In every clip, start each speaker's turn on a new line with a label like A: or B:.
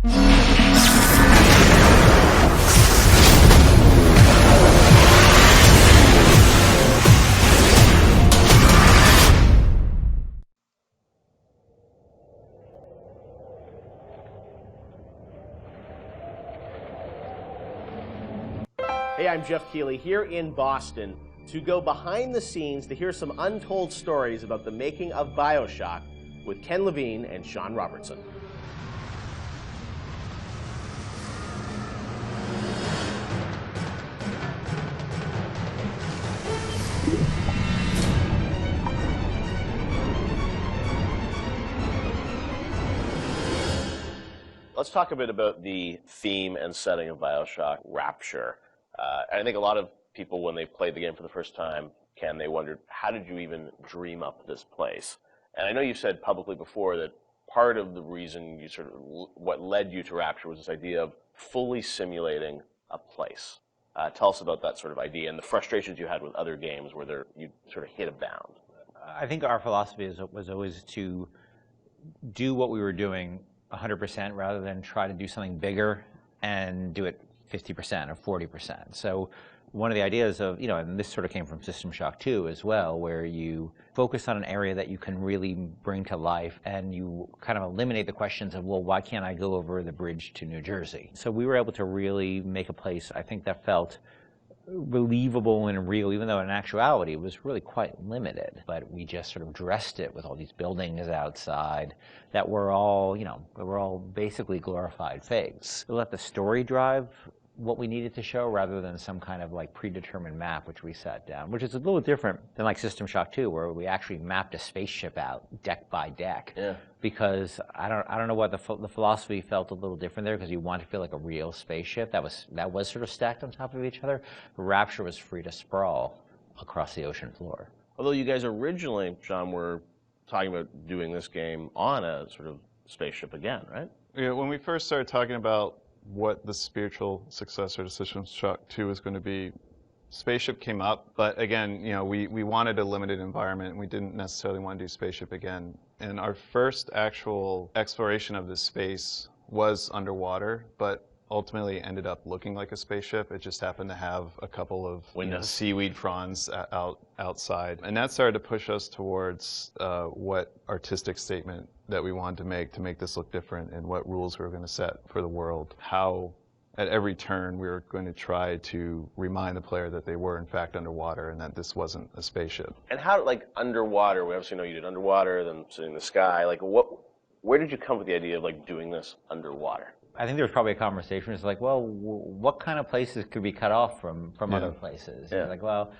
A: Hey, I'm Jeff Keighley here in Boston to go behind the scenes to hear some untold stories about the making of BIOSHOCK with Ken Levine and Sean Robertson. Let's talk a bit about the theme and setting of BIOSHOCK, Rapture. I think a lot of people, when they played the game for the first time, Ken, they wondered, how did you even dream up this place? And I know you said publicly before that part of the reason you what led you to Rapture was this idea of fully simulating a place. Tell us about that sort of idea and the frustrations you had with other games where you sort of hit a bound.
B: I think our philosophy was always to do what we were doing 100% rather than try to do something bigger and do it 50% or 40%. So one of the ideas of, and this sort of came from System Shock 2 as well, where you focus on an area that you can really bring to life and you kind of eliminate the questions of, well, why can't I go over the bridge to New Jersey? So we were able to really make a place, I think, that felt believable and real, even though in actuality it was really quite limited. But we just sort of dressed it with all these buildings outside that were all, were all basically glorified fakes. We let the story drive what we needed to show rather than some kind of like predetermined map which we set down, which is a little different than like System Shock 2, where we actually mapped a spaceship out deck by deck. Yeah. Because I don't know what the philosophy felt a little different there, because you want to feel like a real spaceship that was sort of stacked on top of each other. Rapture was free to sprawl across the ocean floor.
A: Although you guys originally, John, were talking about doing this game on a sort of spaceship again, right?
C: Yeah, when we first started talking about what the spiritual successor to System Shock 2 was going to be, Spaceship came up, but again, we wanted a limited environment, and we didn't necessarily want to do Spaceship again. And our first actual exploration of this space was underwater, but ultimately ended up looking like a spaceship. It just happened to have a couple of seaweed fronds outside. And that started to push us towards what artistic statement that we wanted to make this look different, and what rules we were going to set for the world. How at every turn we were going to try to remind the player that they were in fact underwater and that this wasn't a spaceship.
A: And how, like, underwater, we obviously know you did underwater, then sitting in the sky, like where did you come with the idea of like doing this underwater?
B: I think there was probably a conversation. It's like, well, what kind of places could be cut off from other places? Yeah. Like, well,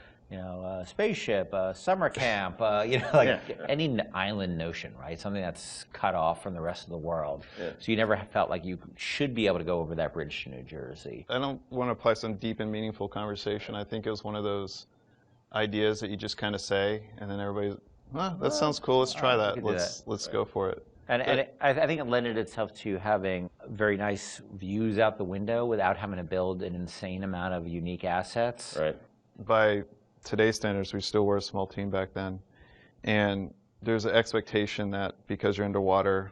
B: spaceship, summer camp, any island notion, right? Something that's cut off from the rest of the world. Yeah. So you never felt like you should be able to go over that bridge to New Jersey.
C: I don't want to apply some deep and meaningful conversation. I think it was one of those ideas that you just kind of say, and then everybody's, that sounds cool. Let's try that. Let's go for it.
B: And I think it lended itself to having very nice views out the window without having to build an insane amount of unique assets.
A: Right.
C: By today's standards, we still were a small team back then. And there's an expectation that because you're underwater,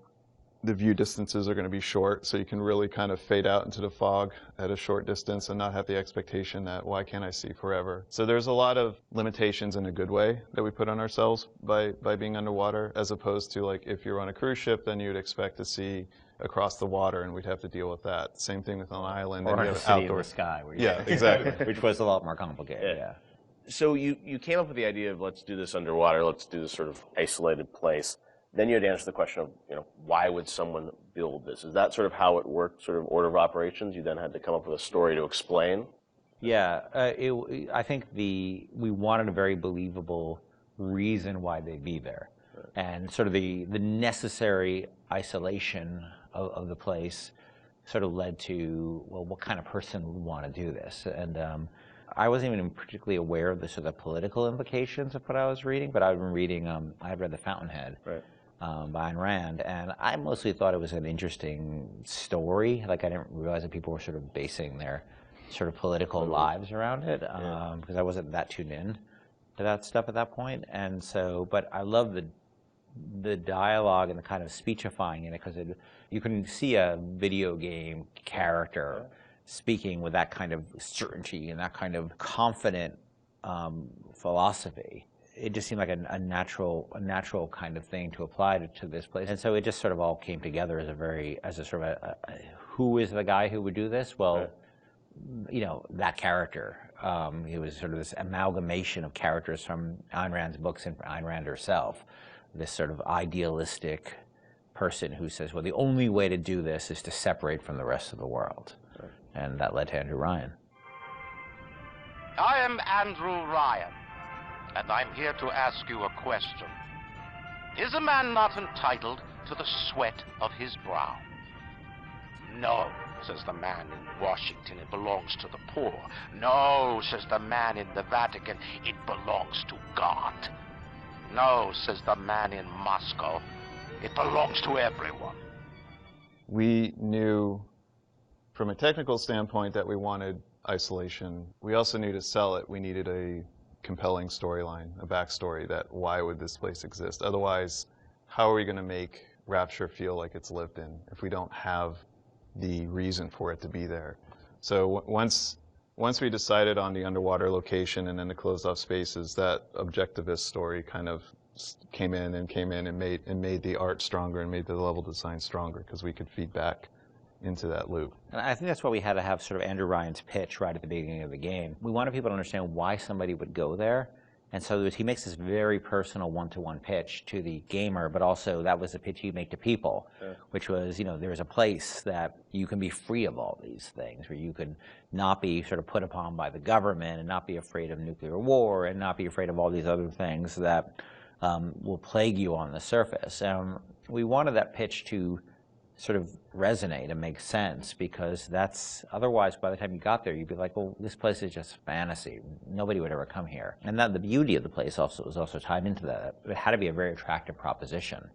C: the view distances are going to be short, so you can really kind of fade out into the fog at a short distance and not have the expectation that, why can't I see forever? So there's a lot of limitations in a good way that we put on ourselves by being underwater, as opposed to, like, if you're on a cruise ship, then you'd expect to see across the water, and we'd have to deal with that. Same thing with an island.
B: Or a city in the sky.
C: Exactly.
B: Which was a lot more complicated, yeah.
A: So you came up with the idea of, let's do this underwater, let's do this sort of isolated place. Then you had to answer the question of, why would someone build this? Is that sort of how it worked, sort of order of operations? You then had to come up with a story to explain?
B: Yeah, I think we wanted a very believable reason why they'd be there. Right. And sort of the necessary isolation of the place sort of led to, well, what kind of person would want to do this? And I wasn't even particularly aware of the sort of political implications of what I was reading, but I'd been reading, I had read The Fountainhead. Right. By Ayn Rand, and I mostly thought it was an interesting story. Like, I didn't realize that people were sort of basing their sort of political lives around it, because I wasn't that tuned in to that stuff at that point. And so, but I love the dialogue and the kind of speechifying in it, because you can see a video game character speaking with that kind of certainty and that kind of confident philosophy. It just seemed like a natural kind of thing to apply to this place, and so it just sort of all came together as a sort of who is the guy who would do this? Well, you know, that character. It was sort of this amalgamation of characters from Ayn Rand's books and Ayn Rand herself. This sort of idealistic person who says, well, the only way to do this is to separate from the rest of the world. And that led to Andrew Ryan.
D: I am Andrew Ryan, and I'm here to ask you a question. Is a man not entitled to the sweat of his brow? No, says the man in Washington, it belongs to the poor. No, says the man in the Vatican, it belongs to God. No, says the man in Moscow, it belongs to everyone.
C: We knew from a technical standpoint that we wanted isolation. We also knew to sell it, we needed a compelling storyline, a backstory that why would this place exist? Otherwise, how are we going to make Rapture feel like it's lived in if we don't have the reason for it to be there? So once we decided on the underwater location and then the closed off spaces, that objectivist story kind of came in and made the art stronger and made the level design stronger because we could feed back into that loop.
B: And I think that's why we had to have sort of Andrew Ryan's pitch right at the beginning of the game. We wanted people to understand why somebody would go there. And so he makes this very personal one-to-one pitch to the gamer, but also that was the pitch he'd make to people, which was, you know, there's a place that you can be free of all these things, where you can not be sort of put upon by the government and not be afraid of nuclear war and not be afraid of all these other things that will plague you on the surface. We wanted that pitch to sort of resonate and make sense, because that's, otherwise by the time you got there you'd be like, well, this place is just fantasy, nobody would ever come here. And that the beauty of the place also was also tied into that. It had to be a very attractive proposition,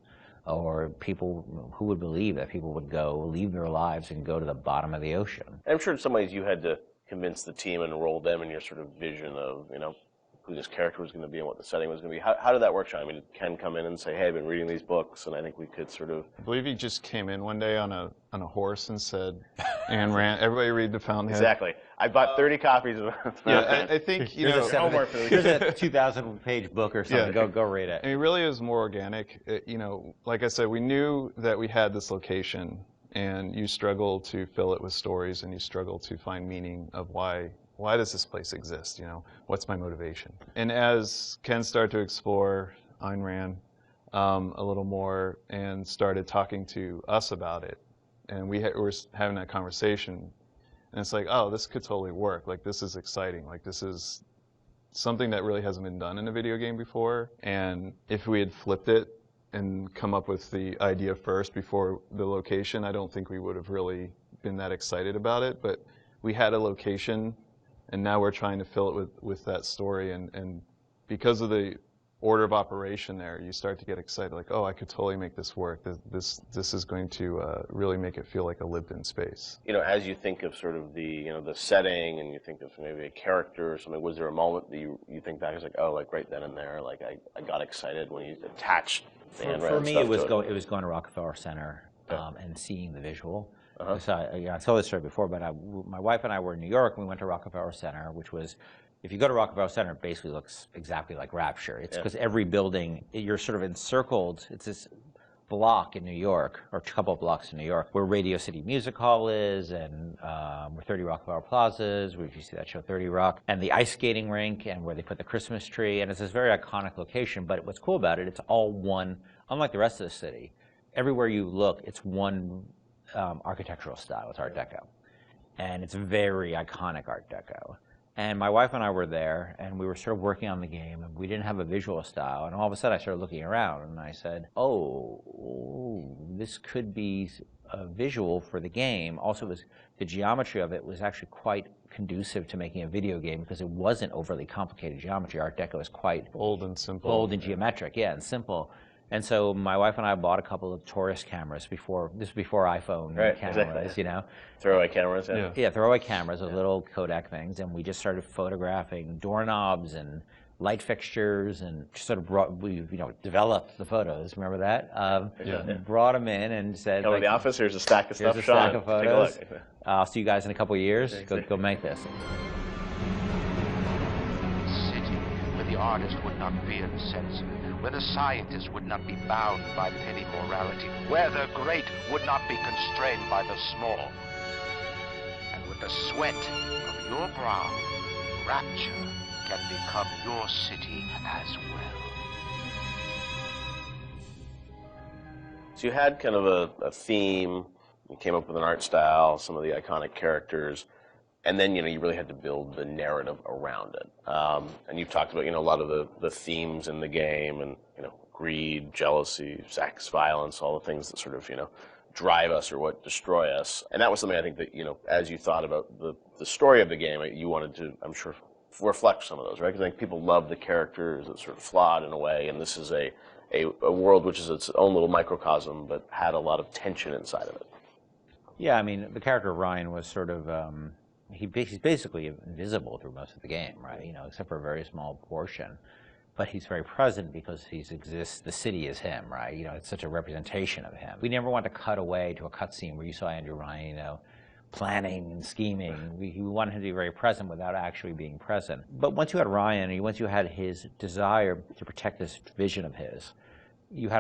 B: or people who would believe that people would go leave their lives and go to the bottom of the ocean.
A: I'm sure in some ways you had to convince the team and enroll them in your sort of vision of, you know, who this character was going to be and what the setting was going to be. How did that work, Sean? I mean, did Ken come in and say, hey, I've been reading these books, and I think we could sort of...
C: I believe he just came in one day on a horse and said, Ayn Rand, everybody read The Fountainhead.
A: Exactly. I bought 30 copies of it.
C: Yeah, I think, you know...
B: Here's a 2,000-page book or something. Yeah. Go read it.
C: And it really is more organic. You know, like I said, we knew that we had this location, and you struggle to fill it with stories, and you struggle to find meaning of why does this place exist? You know, what's my motivation? And as Ken started to explore Ayn Rand a little more and started talking to us about it, and we were having that conversation, and it's like, oh, this could totally work. Like, this is exciting. Like, this is something that really hasn't been done in a video game before. And if we had flipped it and come up with the idea first before the location, I don't think we would have really been that excited about it. But we had a location, and now we're trying to fill it with that story, and because of the order of operation there, you start to get excited, like, oh, I could totally make this work. This is going to really make it feel like a lived-in space.
A: You know, as you think of sort of the, you know, the setting, and you think of maybe a character or something, was there a moment that you think back, it's like, oh, like right then and there, like I got excited when you attached the Ayn Rand
B: For me, it was going to Rockefeller Center and seeing the visual. So I told this story before, but my wife and I were in New York, and we went to Rockefeller Center, which was, if you go to Rockefeller Center, it basically looks exactly like Rapture. It's because every building, you're sort of encircled. It's this block in New York, or a couple of blocks in New York, where Radio City Music Hall is, and where 30 Rockefeller Plazas, where you see that show 30 Rock, and the ice skating rink, and where they put the Christmas tree. And it's this very iconic location, but what's cool about it, it's all one, unlike the rest of the city. Everywhere you look, it's one architectural style. It's Art Deco. And it's very iconic Art Deco. And my wife and I were there, and we were sort of working on the game, and we didn't have a visual style. And all of a sudden, I started looking around, and I said, oh, this could be a visual for the game. Also, the geometry of it was actually quite conducive to making a video game, because it wasn't overly complicated geometry. Art Deco is quite
C: bold and simple.
B: Bold and geometric, and simple. And so my wife and I bought a couple of tourist cameras before iPhone cameras, exactly. You know.
A: Throwaway cameras,
B: yeah, throwaway cameras with little Kodak things, and we just started photographing doorknobs and light fixtures and sort of brought, we developed the photos. Remember that? Brought them in and said,
A: come to the office. Here's a stack of stuff.
B: Here's a stack of photos.
A: Take a look.
B: I'll see you guys in a couple of years. Go make this.
D: City where the artist would not fear the censor, where the scientist would not be bound by petty morality, where the great would not be constrained by the small. And with the sweat of your brow, rapture can become your city as well.
A: So you had kind of a theme, you came up with an art style, some of the iconic characters, and then you really had to build the narrative around it. And you've talked about a lot of the themes in the game, and greed, jealousy, sex, violence, all the things that sort of drive us or what destroy us. And that was something I think that as you thought about the story of the game, you wanted to, I'm sure, reflect some of those, right? Because I think people love the characters that sort of flawed in a way, and this is a world which is its own little microcosm, but had a lot of tension inside of it.
B: Yeah, I mean, the character of Ryan was sort of, he's basically invisible through most of the game, right? Except for a very small portion. But he's very present because he exists, the city is him, right? It's such a representation of him. We never want to cut away to a cutscene where you saw Andrew Ryan, planning and scheming. We wanted him to be very present without actually being present. But once you had Ryan, once you had his desire to protect this vision of his, you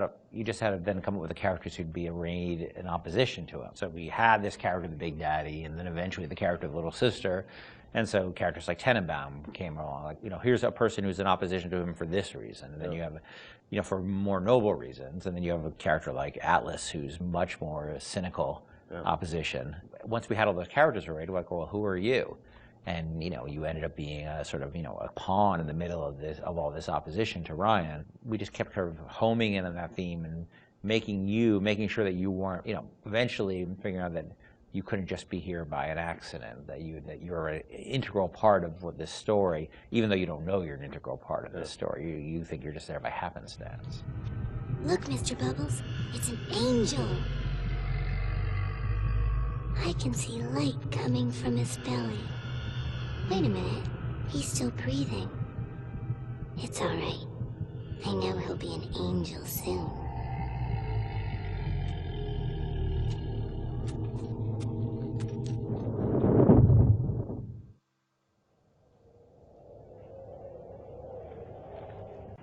B: just had to then come up with the characters who'd be arrayed in opposition to him. So we had this character, the Big Daddy, and then eventually the character of the Little Sister. And so characters like Tenenbaum came along, like, here's a person who's in opposition to him for this reason. And then you have, for more noble reasons. And then you have a character like Atlas, who's much more cynical opposition. Once we had all those characters arrayed, we're like, well, who are you? And you ended up being a sort of a pawn in the middle of all this opposition to Ryan. We just kept kind of homing in on that theme and making sure that you weren't, eventually figuring out that you couldn't just be here by an accident, that you're an integral part of this story, even though you don't know you're an integral part of this story. You think you're just there by happenstance.
E: Look, Mr. Bubbles, it's an angel. I can see light coming from his belly. Wait a minute, he's still breathing. It's all right. I know he'll be an angel soon.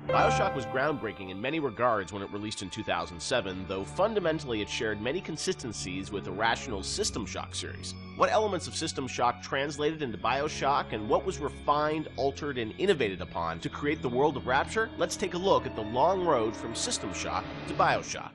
A: BIOSHOCK was groundbreaking in many regards when it released in 2007, though fundamentally it shared many consistencies with Irrational's System Shock series. What elements of System Shock translated into BIOSHOCK, and what was refined, altered, and innovated upon to create the world of Rapture? Let's take a look at the long road from System Shock to BIOSHOCK.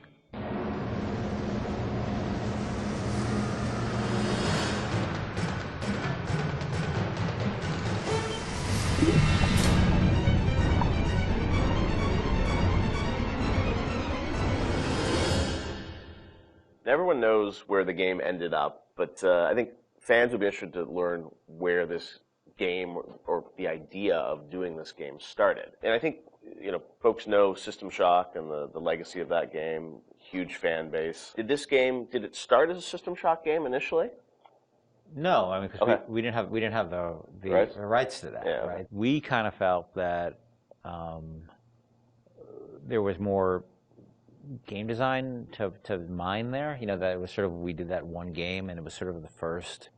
A: Everyone knows where the game ended up, but I think fans would be interested to learn where this game or the idea of doing this game started. And I think folks know System Shock and the legacy of that game, huge fan base. Did it start as a System Shock game initially?
B: No, I mean, because we didn't have the rights to that, right? We kind of felt that there was more game design to mine there. That it was sort of, we did that one game, and it was sort of the first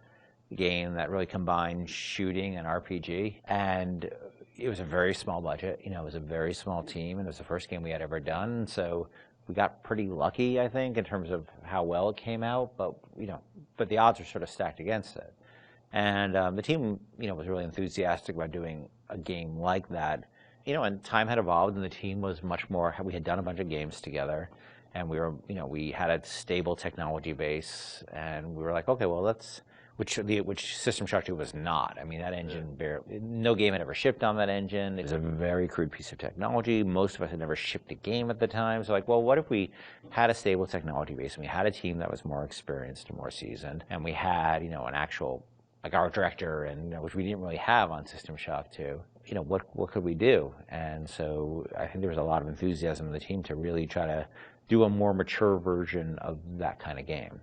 B: game that really combined shooting and RPG. And it was a very small budget. It was a very small team, and it was the first game we had ever done. So we got pretty lucky, I think, in terms of how well it came out. But but the odds are sort of stacked against it. And the team, was really enthusiastic about doing a game like that. And time had evolved, and the team was much more, we had done a bunch of games together, and we were, we had a stable technology base, and we were like, okay, well, which System Shock 2 was not. I mean, that engine, no game had ever shipped on that engine. It was a very crude piece of technology. Most of us had never shipped a game at the time. So like, well, what if we had a stable technology base, and we had a team that was more experienced and more seasoned, and we had, an actual, like our director, and which we didn't really have on System Shock 2. What could we do? And so I think there was a lot of enthusiasm in the team to really try to do a more mature version of that kind of game.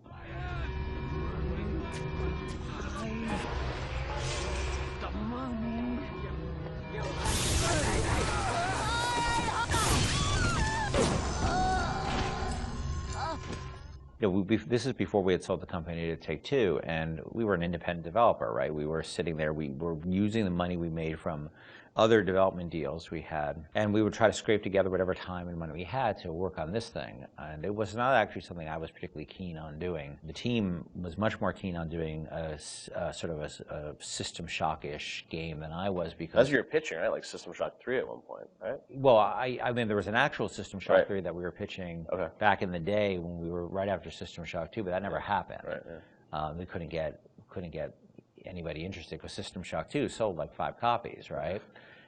B: this is before we had sold the company to Take-Two, and we were an independent developer, right? We were sitting there, we were using the money we made from other development deals we had, and we would try to scrape together whatever time and money we had to work on this thing. And it was not actually something I was particularly keen on doing. The team was much more keen on doing a sort of a System Shock-ish game than I was, because...
A: As you were pitching, right? Like System Shock 3 at one point, right?
B: Well, I mean, there was an actual System Shock 3 that we were pitching back in the day when we were right after System Shock 2, but that never happened.
A: Right, yeah.
B: We couldn't get anybody interested because System Shock 2 sold like 5 copies, right?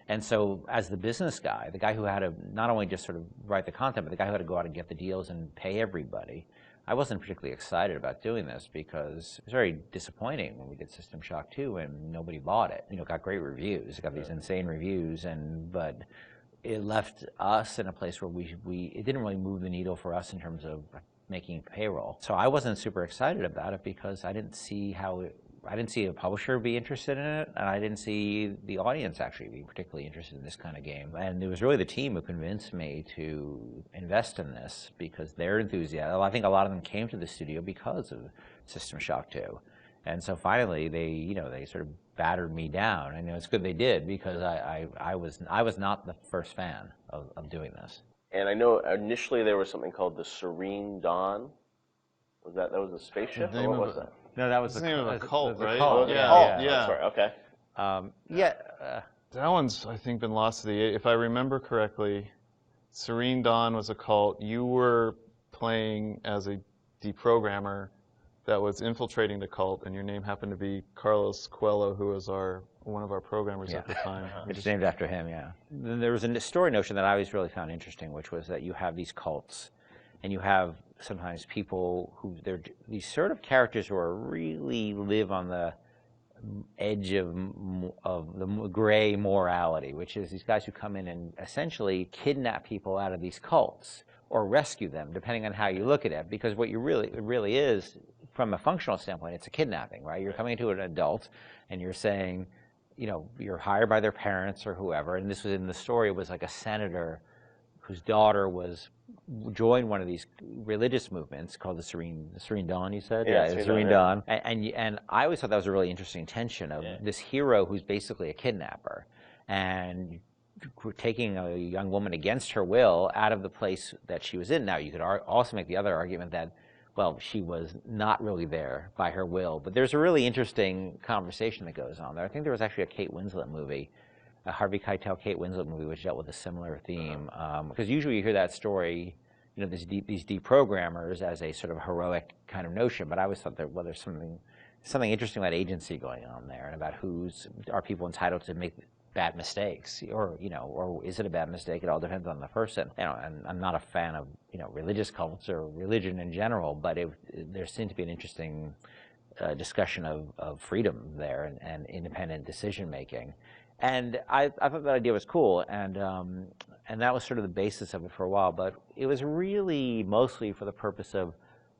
B: And so as the business guy, the guy who had to not only just sort of write the content, but the guy who had to go out and get the deals and pay everybody, I wasn't particularly excited about doing this because it was very disappointing when we did System Shock 2 and nobody bought it. It got great reviews. It got these insane reviews, but it left us in a place where it didn't really move the needle for us in terms of making payroll. So I wasn't super excited about it because I didn't see a publisher be interested in it, and I didn't see the audience actually be particularly interested in this kind of game. And it was really the team who convinced me to invest in this because their enthusiasm. I think a lot of them came to the studio because of System Shock 2. And so finally they sort of battered me down, and it's good they did because I was not the first fan of doing this.
A: And I know initially there was something called the Serene Dawn. That was a spaceship, or what was that?
B: No, that was
C: the name of a cult, right?
A: Oh,
C: Yeah.
A: That's right. Okay.
C: That one's, I think, been lost to the... If I remember correctly, Serene Dawn was a cult. You were playing as a deprogrammer that was infiltrating the cult, and your name happened to be Carlos Coelho, who was one of our programmers at the time.
B: It's named after him, yeah. Then there was a story notion that I always really found interesting, which was that you have these cults, and you have sometimes people they're these sort of characters who really live on the edge of the gray morality, which is these guys who come in and essentially kidnap people out of these cults or rescue them, depending on how you look at it. Because what it really is, from a functional standpoint, it's a kidnapping, right? You're coming to an adult and you're saying, you're hired by their parents or whoever, and this was in the story, it was like a senator whose daughter joined one of these religious movements called the Serene Dawn, you said?
A: Yeah,
B: the Serene Dawn. And I always thought that was a really interesting tension of this hero who's basically a kidnapper and taking a young woman against her will out of the place that she was in. Now, you could also make the other argument that, well, she was not really there by her will. But there's a really interesting conversation that goes on there. I think there was actually a Kate Winslet movie, a Harvey Keitel, Kate Winslet movie, which dealt with a similar theme. Because usually you hear that story, these deprogrammers as a sort of heroic kind of notion, but I always thought that, well, there's something interesting about agency going on there, and about are people entitled to make bad mistakes, or is it a bad mistake? It all depends on the person. And I'm not a fan of religious cults or religion in general, but there seemed to be an interesting discussion of freedom there and independent decision making. And I thought that idea was cool, and that was sort of the basis of it for a while. But it was really mostly for the purpose of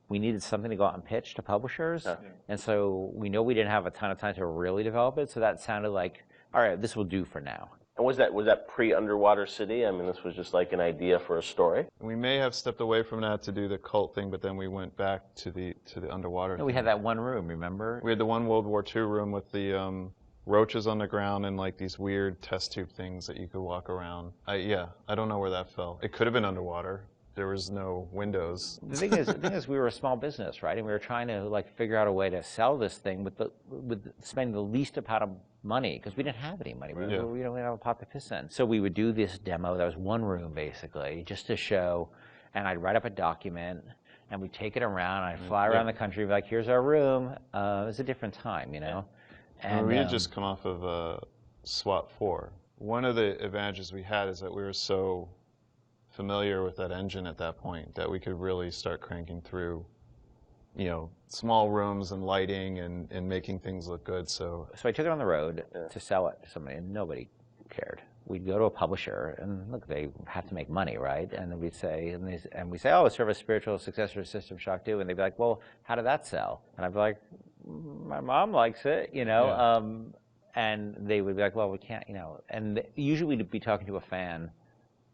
B: we needed something to go out and pitch to publishers, and so we know we didn't have a ton of time to really develop it. So that sounded like, all right, this will do for now.
A: And was that pre-Underwater City? I mean, this was just like an idea for a story.
C: We may have stepped away from that to do the cult thing, but then we went back to the underwater.
B: No, we had that one room, remember?
C: We had the one World War II room with the roaches on the ground and like these weird test tube things that you could walk around. I don't know where that fell. It could have been underwater. There was no windows.
B: The thing is, we were a small business, right? And we were trying to figure out a way to sell this thing with spending the least amount of money, because we didn't have any money. We don't have a pot to piss in. So we would do this demo. That was one room basically, just to show. And I'd write up a document, and we'd take it around. And I'd fly around the country, be like, "Here's our room." It was a different time, And
C: we had just come off of SWAT 4. One of the advantages we had is that we were so familiar with that engine at that point that we could really start cranking through, small rooms and lighting and making things look good. So
B: I took it on the road to sell it to somebody, and nobody cared. We'd go to a publisher, and look, they have to make money, right? And we'd say, we say, oh, it's sort of a spiritual successor to System Shock 2, and they'd be like, well, how did that sell? And I'd be like, my mom likes it, and they would be like, well, we can't, and usually we'd be talking to a fan.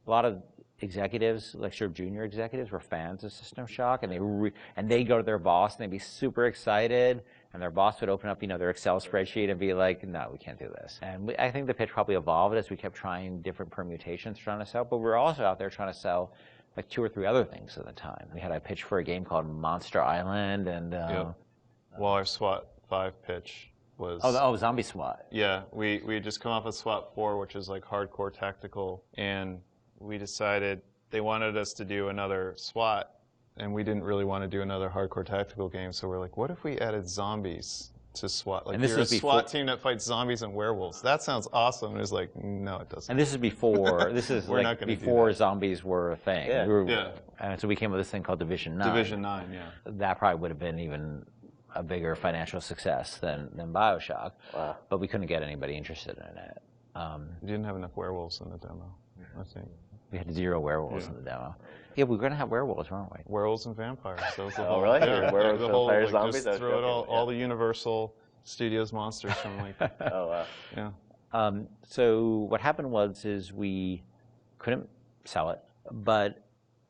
B: A lot of executives, like sort of junior executives, were fans of System Shock, and they go to their boss and they'd be super excited, and their boss would open up, their Excel spreadsheet and be like, "No, we can't do this." And I think the pitch probably evolved as we kept trying different permutations trying to sell, but we're also out there trying to sell like 2 or 3 other things at the time. We had a pitch for a game called Monster Island, and
C: Well, our SWAT 5 pitch was
B: Zombie SWAT.
C: Yeah, we had just come off of SWAT 4, which is like hardcore tactical, and we decided they wanted us to do another SWAT, and we didn't really want to do another hardcore tactical game, so we're like, what if we added zombies to SWAT? Like,
B: and this
C: you're a
B: is
C: SWAT team that fights zombies and werewolves. That sounds awesome. And it was like, no, it doesn't.
B: And this is before,
C: We're not gonna
B: before
C: do that.
B: zombies were a thing.
C: Yeah.
B: And so we came with this thing called Division 9.
C: Division 9, yeah.
B: That probably would have been even a bigger financial success than BioShock.
A: Wow.
B: But we couldn't get anybody interested in it.
C: We didn't have enough werewolves in the demo, I think.
B: We had 0 werewolves in the demo. Yeah, we were going to have werewolves, weren't we?
C: Werewolves and vampires. That was the
A: Oh,
C: whole,
A: really?
C: Yeah,
A: Werewolves,
C: the whole,
A: vampires,
C: like,
A: zombies?
C: just throw it all the Universal Studios monsters from like,
A: Oh, wow.
C: yeah.
B: So what happened is we couldn't sell it, but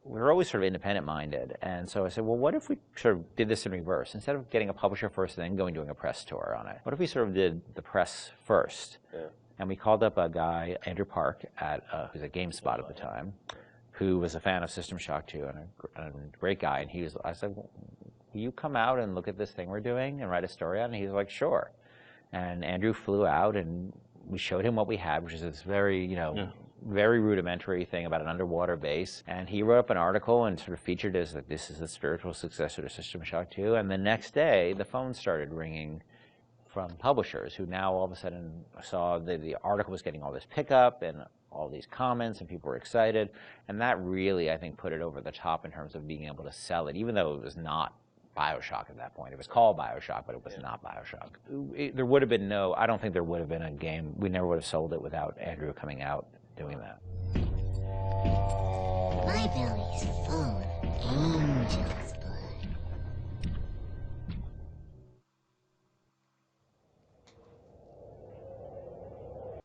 B: we were always sort of independent-minded. And so I said, well, what if we sort of did this in reverse? Instead of getting a publisher first and then doing a press tour on it, what if we sort of did the press first?
A: Yeah.
B: And we called up a guy, Andrew Park, who's at GameSpot at the time, who was a fan of System Shock 2 and a great guy. And I said, well, will you come out and look at this thing we're doing and write a story on it? And he was like, sure. And Andrew flew out, and we showed him what we had, which is this very, very rudimentary thing about an underwater base. And he wrote up an article and sort of featured it as like, this is the spiritual successor to System Shock 2. And the next day, the phone started ringing from publishers who now all of a sudden saw that the article was getting all this pickup and all these comments, and people were excited. And that really, I think, put it over the top in terms of being able to sell it, even though it was not BioShock at that point. It was called BioShock, but it was not BioShock. There would have been I don't think there would have been a game. We never would have sold it without Andrew coming out doing that.
E: My belly's full of angel's blood.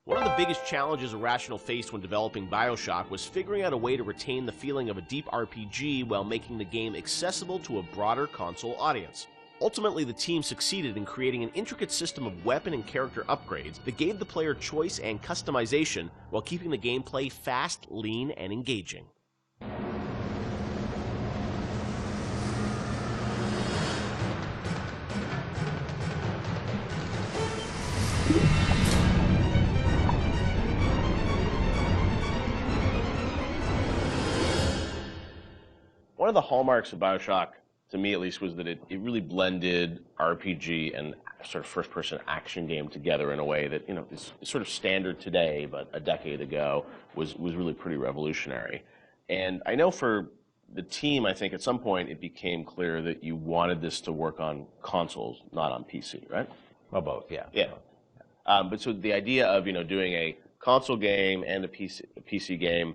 F: One of the biggest challenges Irrational faced when developing BioShock was figuring out a way to retain the feeling of a deep RPG while making the game accessible to a broader console audience. Ultimately, the team succeeded in creating an intricate system of weapon and character upgrades that gave the player choice and customization while keeping the gameplay fast, lean, and engaging.
A: One of the hallmarks of BioShock, to me at least, was that it really blended RPG and sort of first-person action game together in a way that, is sort of standard today, but a decade ago was really pretty revolutionary. And I know for the team, I think at some point it became clear that you wanted this to work on consoles, not on PC, right?
B: Well, both, yeah.
A: Yeah. But so the idea of, doing a console game and a PC game,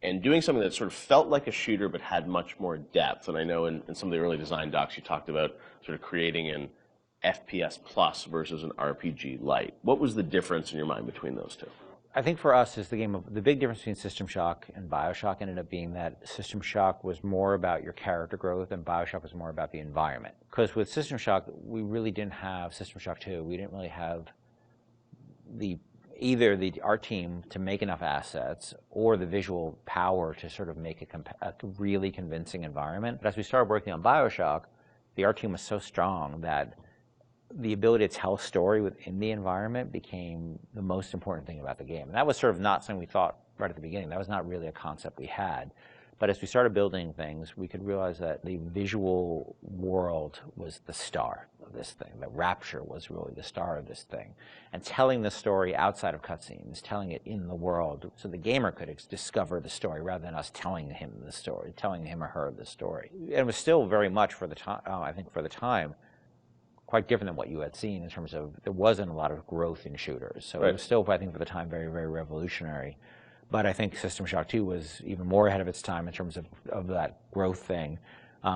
A: and doing something that sort of felt like a shooter but had much more depth. And I know in some of the early design docs you talked about sort of creating an FPS plus versus an RPG light. What was the difference in your mind between those two?
B: I think for us is the big difference between System Shock and BioShock ended up being that System Shock was more about your character growth and BioShock was more about the environment. Because with System Shock, we really didn't have System Shock 2. We didn't really have either our team to make enough assets or the visual power to sort of make a really convincing environment. But as we started working on BioShock, the art team was so strong that the ability to tell a story within the environment became the most important thing about the game. And that was sort of not something we thought right at the beginning. That was not really a concept we had. But as we started building things, we could realize that the visual world was the star of this thing. The Rapture was really the star of this thing. And telling the story outside of cutscenes, telling it in the world, so the gamer could discover the story rather than us telling him the story, telling him or her the story. And it was still very much, for the time, I think for the time, quite different than what you had seen in terms of there wasn't a lot of growth in shooters. So It was still, I think, for the time, very, very revolutionary. But I think System Shock 2 was even more ahead of its time in terms of that growth thing,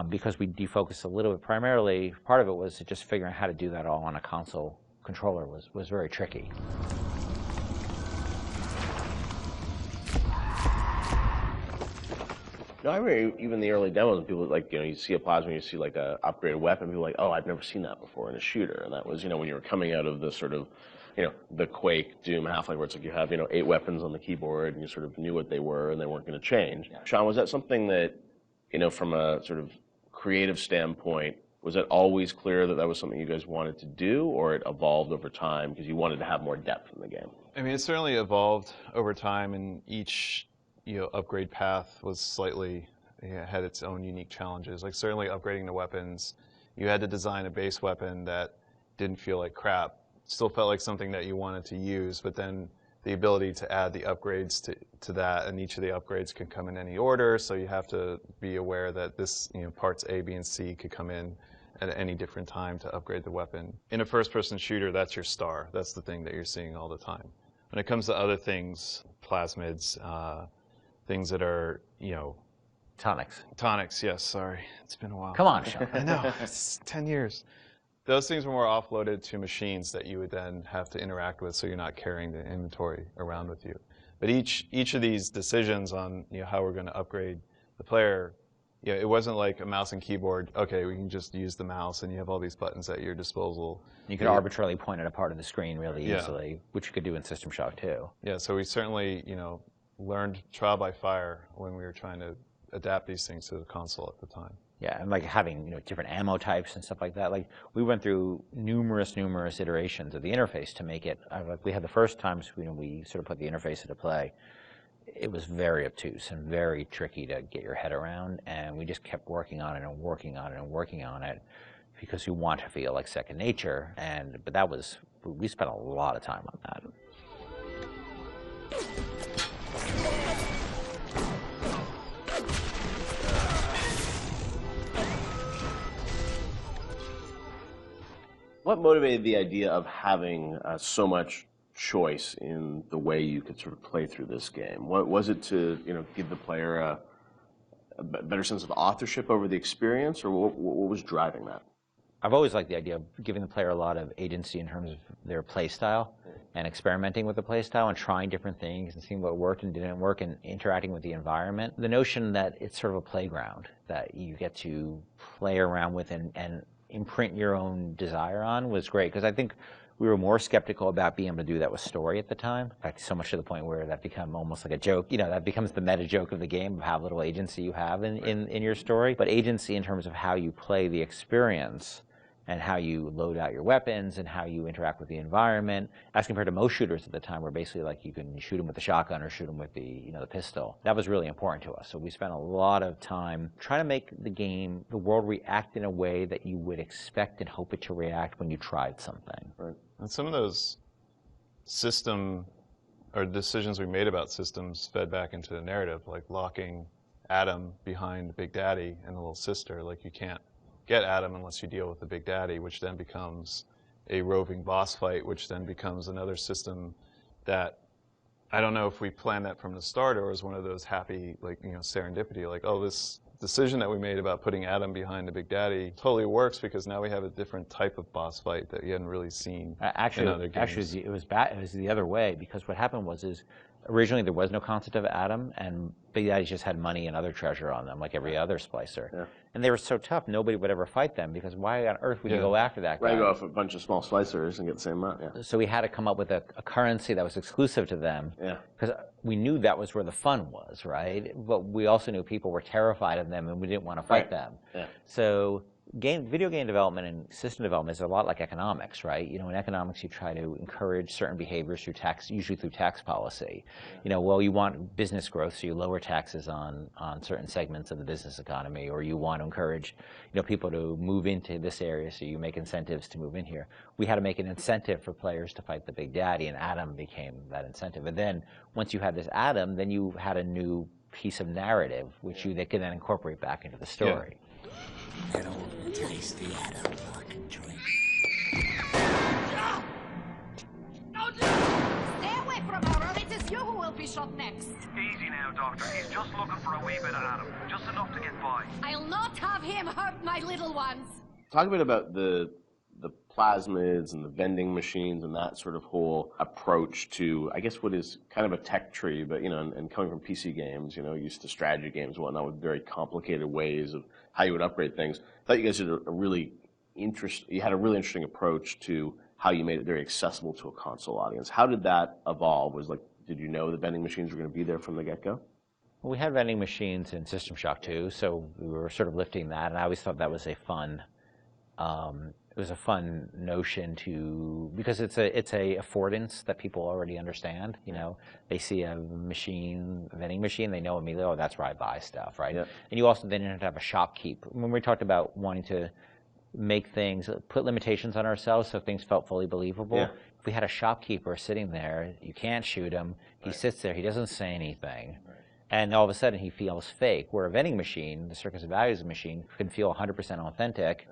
B: because we defocused a little bit. Primarily, part of it was just figuring out how to do that all on a console controller was very tricky.
A: No, I remember even the early demos, people like, you see a plasma, you see like a upgraded weapon, people are like, oh, I've never seen that before in a shooter. And that was, when you were coming out of the sort of, the Quake, Doom, Half-Life, where it's like you have, 8 weapons on the keyboard and you sort of knew what they were and they weren't going to change. Yeah. Sean, was that something that, from a sort of creative standpoint, was it always clear that that was something you guys wanted to do, or it evolved over time because you wanted to have more depth in the game?
C: I mean, it certainly evolved over time, and each upgrade path was slightly had its own unique challenges. Like certainly upgrading the weapons, you had to design a base weapon that didn't feel like crap. Still felt like something that you wanted to use, but then the ability to add the upgrades to that, and each of the upgrades can come in any order, so you have to be aware that this, parts A, B, and C could come in at any different time to upgrade the weapon. In a first-person shooter, that's your star. That's the thing that you're seeing all the time. When it comes to other things, plasmids, things that are,
B: Tonics.
C: Tonics, yes, sorry. It's been a while.
B: Come on, Sean.
C: I know, it's 10 years. Those things were more offloaded to machines that you would then have to interact with, so you're not carrying the inventory around with you. But each of these decisions on how we're going to upgrade the player, it wasn't like a mouse and keyboard. Okay, we can just use the mouse, and you have all these buttons at your disposal.
B: You could arbitrarily point at a part of the screen really easily, which you could do in System Shock too.
C: Yeah, so we certainly learned trial by fire when we were trying to adapt these things to the console at the time.
B: Yeah, and like having different ammo types and stuff like that. Like we went through numerous iterations of the interface to make it. Like we had the first times we sort of put the interface into play. It was very obtuse and very tricky to get your head around, and we just kept working on it and working on it and working on it because you want to feel like second nature. But we spent a lot of time on that.
A: What motivated the idea of having so much choice in the way you could sort of play through this game? What was it to give the player a better sense of authorship over the experience, or what was driving that?
B: I've always liked the idea of giving the player a lot of agency in terms of their play style and experimenting with the play style and trying different things and seeing what worked and didn't work and interacting with the environment. The notion that it's sort of a playground that you get to play around with and imprint your own desire on was great, because I think we were more skeptical about being able to do that with story at the time. In fact, so much to the point where that became almost like a joke. That becomes the meta joke of the game of how little agency you have in your story. But agency in terms of how you play the experience and how you load out your weapons and how you interact with the environment, as compared to most shooters at the time, where basically like you can shoot them with the shotgun or shoot them with the the pistol. That was really important to us. So we spent a lot of time trying to make the world react in a way that you would expect and hope it to react when you tried something.
C: Right. And some of those system or decisions we made about systems fed back into the narrative, like locking Adam behind Big Daddy and the little sister. Like you can't get Adam unless you deal with the Big Daddy, which then becomes a roving boss fight, which then becomes another system that I don't know if we planned that from the start or was one of those happy, like, serendipity, like, oh, this decision that we made about putting Adam behind the Big Daddy totally works because now we have a different type of boss fight that you hadn't really seen in other games.
B: Actually, it was the other way, because what happened was originally there was no concept of Adam, and Big Daddy just had money and other treasure on them, like every other splicer. Yeah. And they were so tough, nobody would ever fight them, because why on earth would you go after that guy?
A: Right, go off a bunch of small splicers and get the same amount,
B: So we had to come up with a currency that was exclusive to them, because we knew that was where the fun was, right? But we also knew people were terrified of them, and we didn't want to fight them. Yeah. So video game development and system development is a lot like economics, right? In economics, you try to encourage certain behaviors through tax, usually through tax policy. Well, you want business growth, so you lower taxes on certain segments of the business economy, or you want to encourage, people to move into this area, so you make incentives to move in here. We had to make an incentive for players to fight the Big Daddy, and Adam became that incentive. And then once you had this Adam, then you had a new piece of narrative, which they could then incorporate back into the story.
G: Yeah. I don't want to taste the Adam fucking drink.
H: Stay away from her, or it is you who will be shot next.
I: Easy now, Doctor. He's just looking for a wee bit of Adam. Just enough to get by.
H: I'll not have him hurt my little ones.
A: Talk a bit about the plasmids and the vending machines and that sort of whole approach to, I guess, what is kind of a tech tree, but, you know, and coming from PC games, you know, used to strategy games and whatnot with very complicated ways of how you would upgrade things. I thought you guys did you had a really interesting approach to how you made it very accessible to a console audience. How did that evolve? Did you know the vending machines were going to be there from the get-go?
B: Well, we had vending machines in System Shock 2, so we were sort of lifting that, and I always thought that was a fun, notion because it's a affordance that people already understand. You know, they see a vending machine, they know immediately, oh, that's where I buy stuff, right? Yeah. And you also then have to have a shopkeep. When we talked about wanting to make things, put limitations on ourselves so things felt fully believable. Yeah. If we had a shopkeeper sitting there, you can't shoot him. He sits there, he doesn't say anything. Right. And all of a sudden he feels fake. Where a vending machine, the Circus of Values machine, can feel 100% authentic,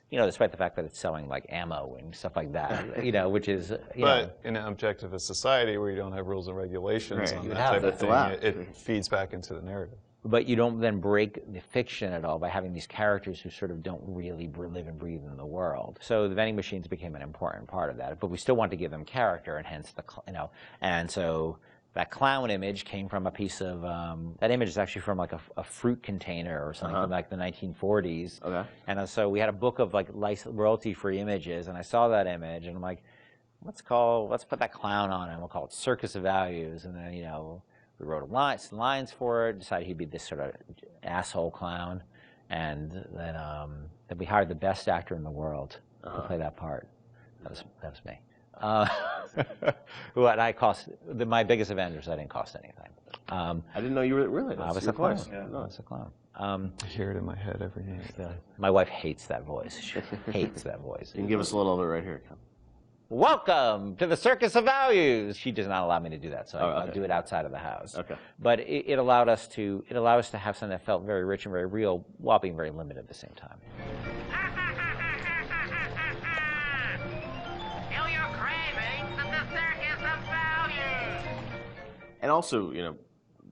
B: you know, despite the fact that it's selling like ammo and stuff like that, you know, which is,
C: But in an objectivist society where you don't have rules and regulations on that type of thing, it feeds back into the narrative.
B: But you don't then break the fiction at all by having these characters who sort of don't really live and breathe in the world. So the vending machines became an important part of that. But we still want to give them character, and hence and so that clown image came from a piece of that image is actually from like a fruit container or something from like the 1940s. Okay. And so we had a book of like royalty-free images, and I saw that image, and I'm like, let's put that clown on it, and we'll call it Circus of Values, and then we wrote lines for it, decided he'd be this sort of asshole clown, and then we hired the best actor in the world to play that part. That was me. My biggest Avengers, I didn't cost anything.
A: I didn't know you were really.
B: I was a clown. Yeah. I was a clown.
C: I hear it in my head every day.
B: My wife hates that voice. She hates that voice.
A: You can give us a little of it right here.
B: Welcome to the Circus of Values. She does not allow me to do that, so I do it outside of the house. Okay. But it allowed us to have something that felt very rich and very real, while being very limited at the same time.
D: Feel your cravings at the Circus of Values.
A: And also, you know,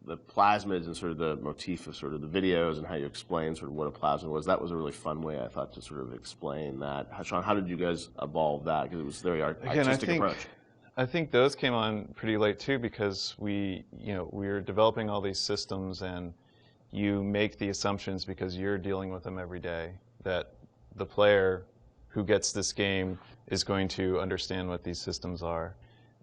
A: the plasmids and sort of the motif of sort of the videos and how you explain sort of what a plasmid was. That was a really fun way, I thought, to sort of explain that. Sean, how did you guys evolve that? Because it was a very artistic approach.
C: I think those came on pretty late too, because we were developing all these systems, and you make the assumptions because you're dealing with them every day that the player who gets this game is going to understand what these systems are.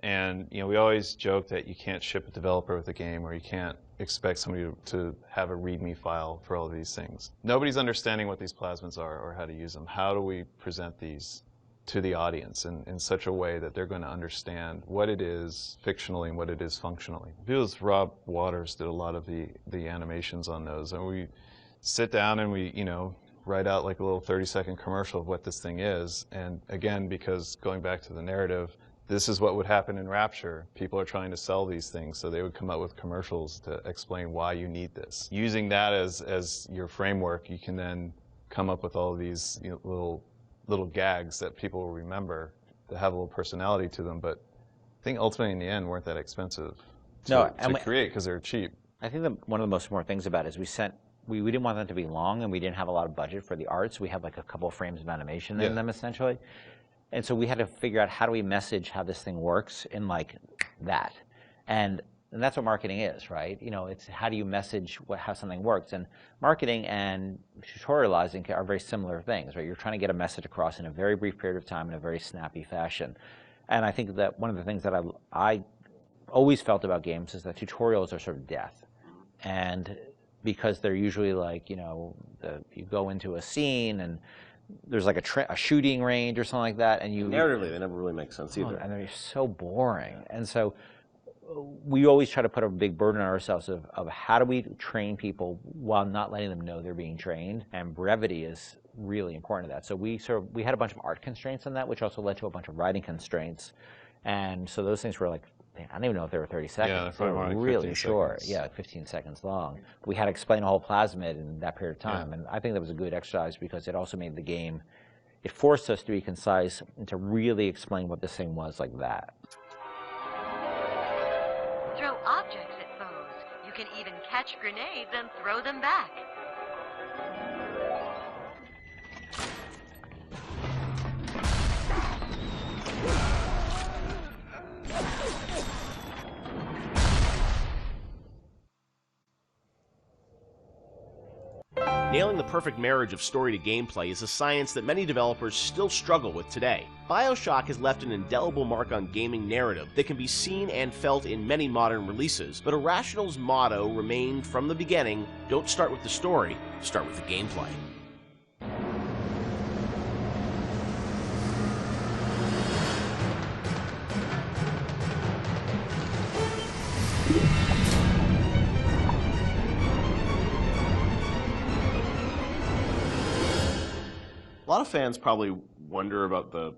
C: And we always joke that you can't ship a developer with a game, or you can't expect somebody to have a README file for all of these things. Nobody's understanding what these plasmids are or how to use them. How do we present these to the audience in such a way that they're going to understand what it is fictionally and what it is functionally? Because Rob Waters did a lot of the animations on those, and we sit down and we write out like a little 30-second commercial of what this thing is. And again, because going back to the narrative, this is what would happen in Rapture. People are trying to sell these things, so they would come up with commercials to explain why you need this. Using that as your framework, you can then come up with all of these little gags that people will remember that have a little personality to them. But I think ultimately in the end weren't that expensive to create, because they're cheap.
B: I think that one of the most important things about it is we didn't want them to be long, and we didn't have a lot of budget for the art, so we had like a couple of frames of animation in them essentially. And so we had to figure out how do we message how this thing works in like that. And that's what marketing is, right? It's how do you message how something works. And marketing and tutorializing are very similar things, right? You're trying to get a message across in a very brief period of time in a very snappy fashion. And I think that one of the things that I always felt about games is that tutorials are sort of death. And because they're usually like, you go into a scene and there's like a shooting range or something like that, and
A: narratively they never really make sense either,
B: and they're so boring. And so we always try to put a big burden on ourselves of how do we train people while not letting them know they're being trained, and brevity is really important to that. So we had a bunch of art constraints on that, which also led to a bunch of writing constraints, and so those things were like, I don't even know if they were 30 seconds.
C: Yeah, they're
B: like really short. Seconds. Yeah, 15 seconds long. We had to explain a whole plasmid in that period of time, and I think that was a good exercise because it also made the game, it forced us to be concise and to really explain what this thing was like that.
J: Throw objects at foes. You can even catch grenades and throw them back.
F: Nailing the perfect marriage of story to gameplay is a science that many developers still struggle with today. BioShock has left an indelible mark on gaming narrative that can be seen and felt in many modern releases, but Irrational's motto remained from the beginning, don't start with the story, start with the gameplay.
A: A lot of fans probably wonder about the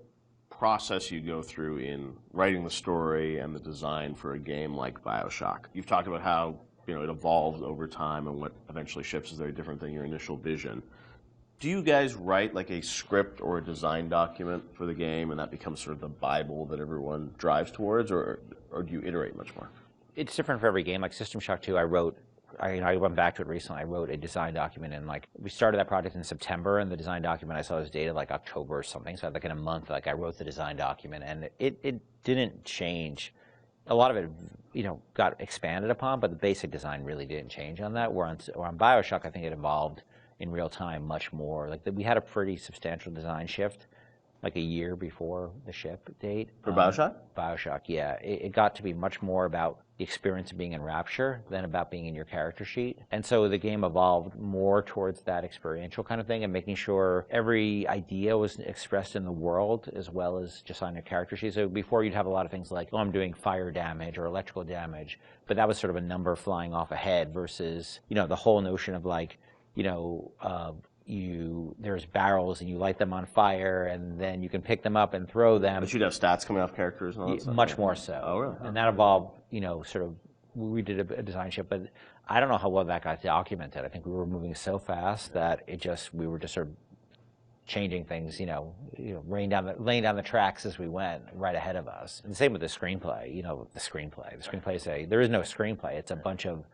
A: process you go through in writing the story and the design for a game like BioShock. You've talked about how it evolves over time and what eventually ships is very different than your initial vision. Do you guys write like a script or a design document for the game and that becomes sort of the Bible that everyone drives towards, or do you iterate much more?
B: It's different for every game. Like System Shock 2, I went back to it recently. I wrote a design document, and we started that project in September, and the design document I saw was dated like October or something. So in a month, I wrote the design document, and it didn't change. A lot of it, got expanded upon, but the basic design really didn't change on that. Where on BioShock, I think it evolved in real time much more. We had a pretty substantial design shift, like a year before the ship date.
A: For BioShock?
B: BioShock, yeah. It got to be much more about the experience of being in Rapture than about being in your character sheet. And so the game evolved more towards that experiential kind of thing and making sure every idea was expressed in the world as well as just on your character sheet. So before you'd have a lot of things like, oh, I'm doing fire damage or electrical damage, but that was sort of a number flying off ahead versus, the whole notion of there's barrels and you light them on fire and then you can pick them up and throw them.
A: But you'd have stats coming off characters and all that stuff?
B: Much more so.
A: Oh, really?
B: And that evolved, we did a design shift, but I don't know how well that got documented. I think we were moving so fast that we were just sort of changing things, laying down the tracks as we went right ahead of us. And the same with the screenplay, the screenplay there is no screenplay. It's a bunch of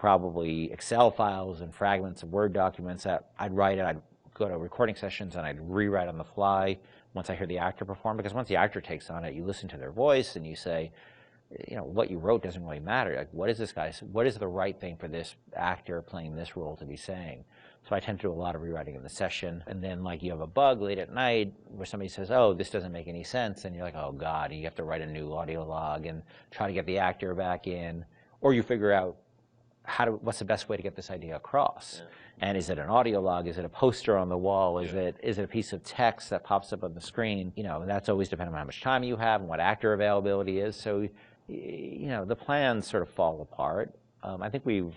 B: probably Excel files and fragments of Word documents that I'd write, and I'd go to recording sessions and I'd rewrite on the fly once I hear the actor perform, because once the actor takes on it, you listen to their voice and you say, what you wrote doesn't really matter. What is the right thing for this actor playing this role to be saying? So I tend to do a lot of rewriting in the session, and then you have a bug late at night where somebody says, oh, this doesn't make any sense, and you're like, oh God, and you have to write a new audio log and try to get the actor back in, or you figure out what's the best way to get this idea across? Yeah. And is it an audio log? Is it a poster on the wall? Is it a piece of text that pops up on the screen? That's always dependent on how much time you have and what actor availability is. So, the plans sort of fall apart. I think we've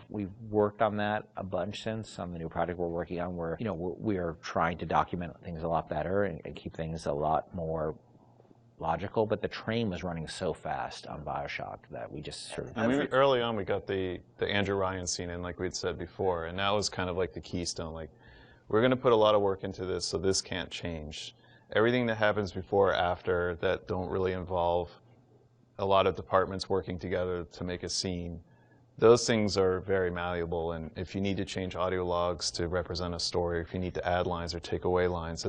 B: worked on that a bunch since on the new project we're working on, where we are trying to document things a lot better and keep things a lot more logical, but the train was running so fast on BioShock that we just sort of...
C: early on, we got the Andrew Ryan scene in, like we'd said before, and that was kind of like the keystone. We're going to put a lot of work into this, so this can't change. Everything that happens before or after that don't really involve a lot of departments working together to make a scene, those things are very malleable, and if you need to change audio logs to represent a story, if you need to add lines or take away lines,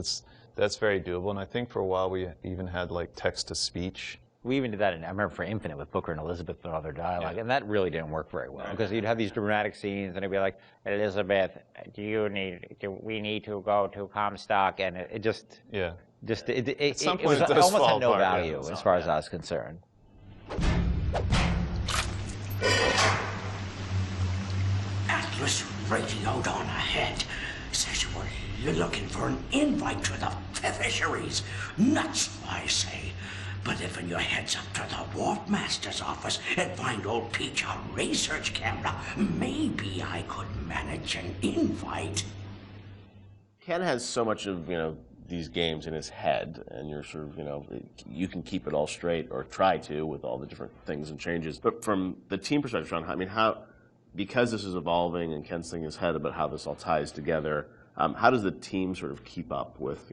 C: that's very doable. And I think for a while we even had text-to-speech.
B: We even did that, I remember for Infinite with Booker and Elizabeth and other dialogue, and that really didn't work very well, because you'd have these dramatic scenes and it'd be like, Elizabeth, we need to go to Comstock, and it just... Yeah. It almost had no value as far as I was concerned.
G: Atlas radioed on ahead. Says you were looking for an invite to the fisheries. Nuts, I say. But if your heads up to the Wharf Master's office and find old Peach a research camera, maybe I could manage an invite.
A: Ken has so much of, these games in his head, and you're sort of, you can keep it all straight, or try to, with all the different things and changes. But from the team perspective, Sean, because this is evolving and Ken's thinking in his head about how this all ties together, how does the team sort of keep up with,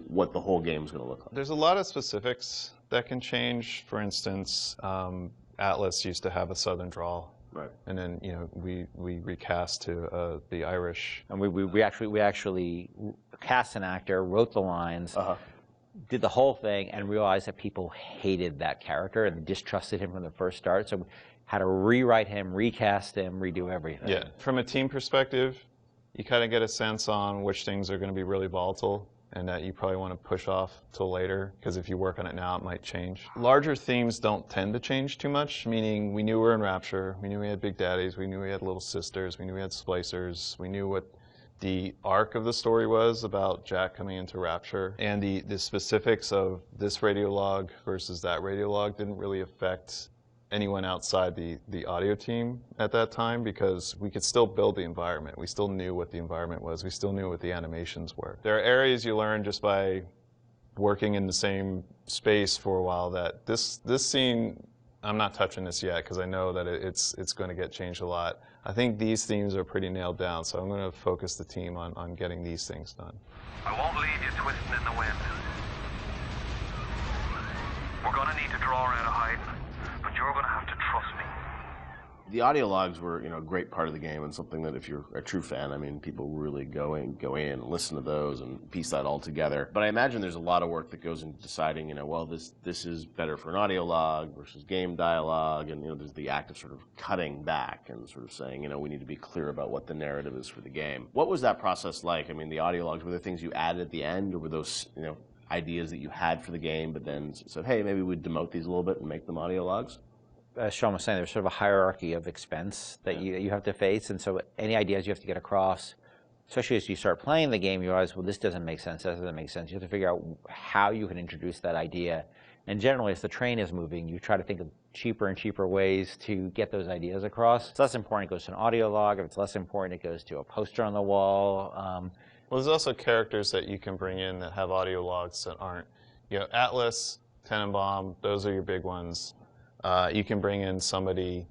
A: what the whole game is going to look like?
C: There's a lot of specifics that can change. For instance, Atlas used to have a Southern drawl. Right. And then, we recast to the Irish.
B: And we actually cast an actor, wrote the lines, did the whole thing, and realized that people hated that character and distrusted him from the first start. So we had to rewrite him, recast him, redo everything.
C: Yeah. From a team perspective, you kind of get a sense on which things are going to be really volatile and that you probably want to push off till later, because if you work on it now, it might change. Larger themes don't tend to change too much, meaning we knew we were in Rapture, we knew we had Big Daddies, we knew we had Little Sisters, we knew we had Splicers, we knew what the arc of the story was about Jack coming into Rapture, and the specifics of this radiolog versus that radiolog didn't really affect anyone outside the audio team at that time, because we could still build the environment. We still knew what the environment was. We still knew what the animations were. There are areas you learn just by working in the same space for a while that this scene, I'm not touching this yet because I know that it's going to get changed a lot. I think these themes are pretty nailed down, so I'm going to focus the team on getting these things done.
I: I won't leave you twisting in the wind. We're going to need to draw her out of hiding, but you're going to have to trust me.
F: The audio logs were, a great part of the game, and something that if you're a true fan, I mean, people really go in and listen to those and piece that all together. But I imagine there's a lot of work that goes into deciding, well, this is better for an audio log versus game dialogue, and there's the act of sort of cutting back and sort of saying, we need to be clear about what the narrative is for the game. What was that process like? I mean, the audio logs, were there things you added at the end, or were those, ideas that you had for the game, but then said, hey, maybe we'd demote these a little bit and make them audio logs?
B: As Sean was saying, there's sort of a hierarchy of expense that you have to face, and so any ideas you have to get across, especially as you start playing the game, you realize, well, this doesn't make sense, that doesn't make sense. You have to figure out how you can introduce that idea. And generally, as the train is moving, you try to think of cheaper and cheaper ways to get those ideas across. If it's less important, it goes to an audio log. If it's less important, it goes to a poster on the wall.
C: Well, there's also characters that you can bring in that have audio logs that aren't. Atlas, Tenenbaum, those are your big ones. You can bring in somebody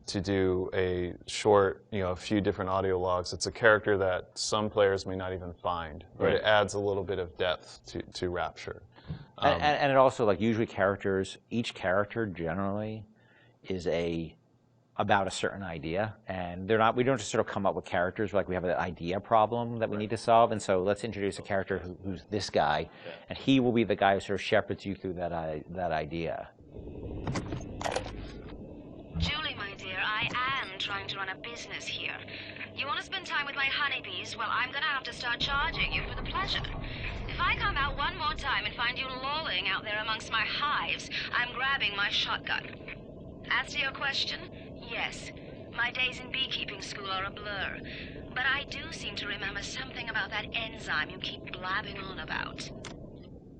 C: to do a short, a few different audio logs. It's a character that some players may not even find, but it adds a little bit of depth to Rapture.
B: And it also, usually each character generally is about a certain idea, and we don't just sort of come up with characters we have an idea problem that we need to solve, and so let's introduce a character who's this guy, and he will be the guy who sort of shepherds you through that idea.
K: Julie, my dear, I am trying to run a business here. You want to spend time with my honeybees? Well, I'm going to have to start charging you for the pleasure. If I come out one more time and find you lolling out there amongst my hives, I'm grabbing my shotgun. As to your question, yes, my days in beekeeping school are a blur, but I do seem to remember something about that enzyme you keep blabbing on about.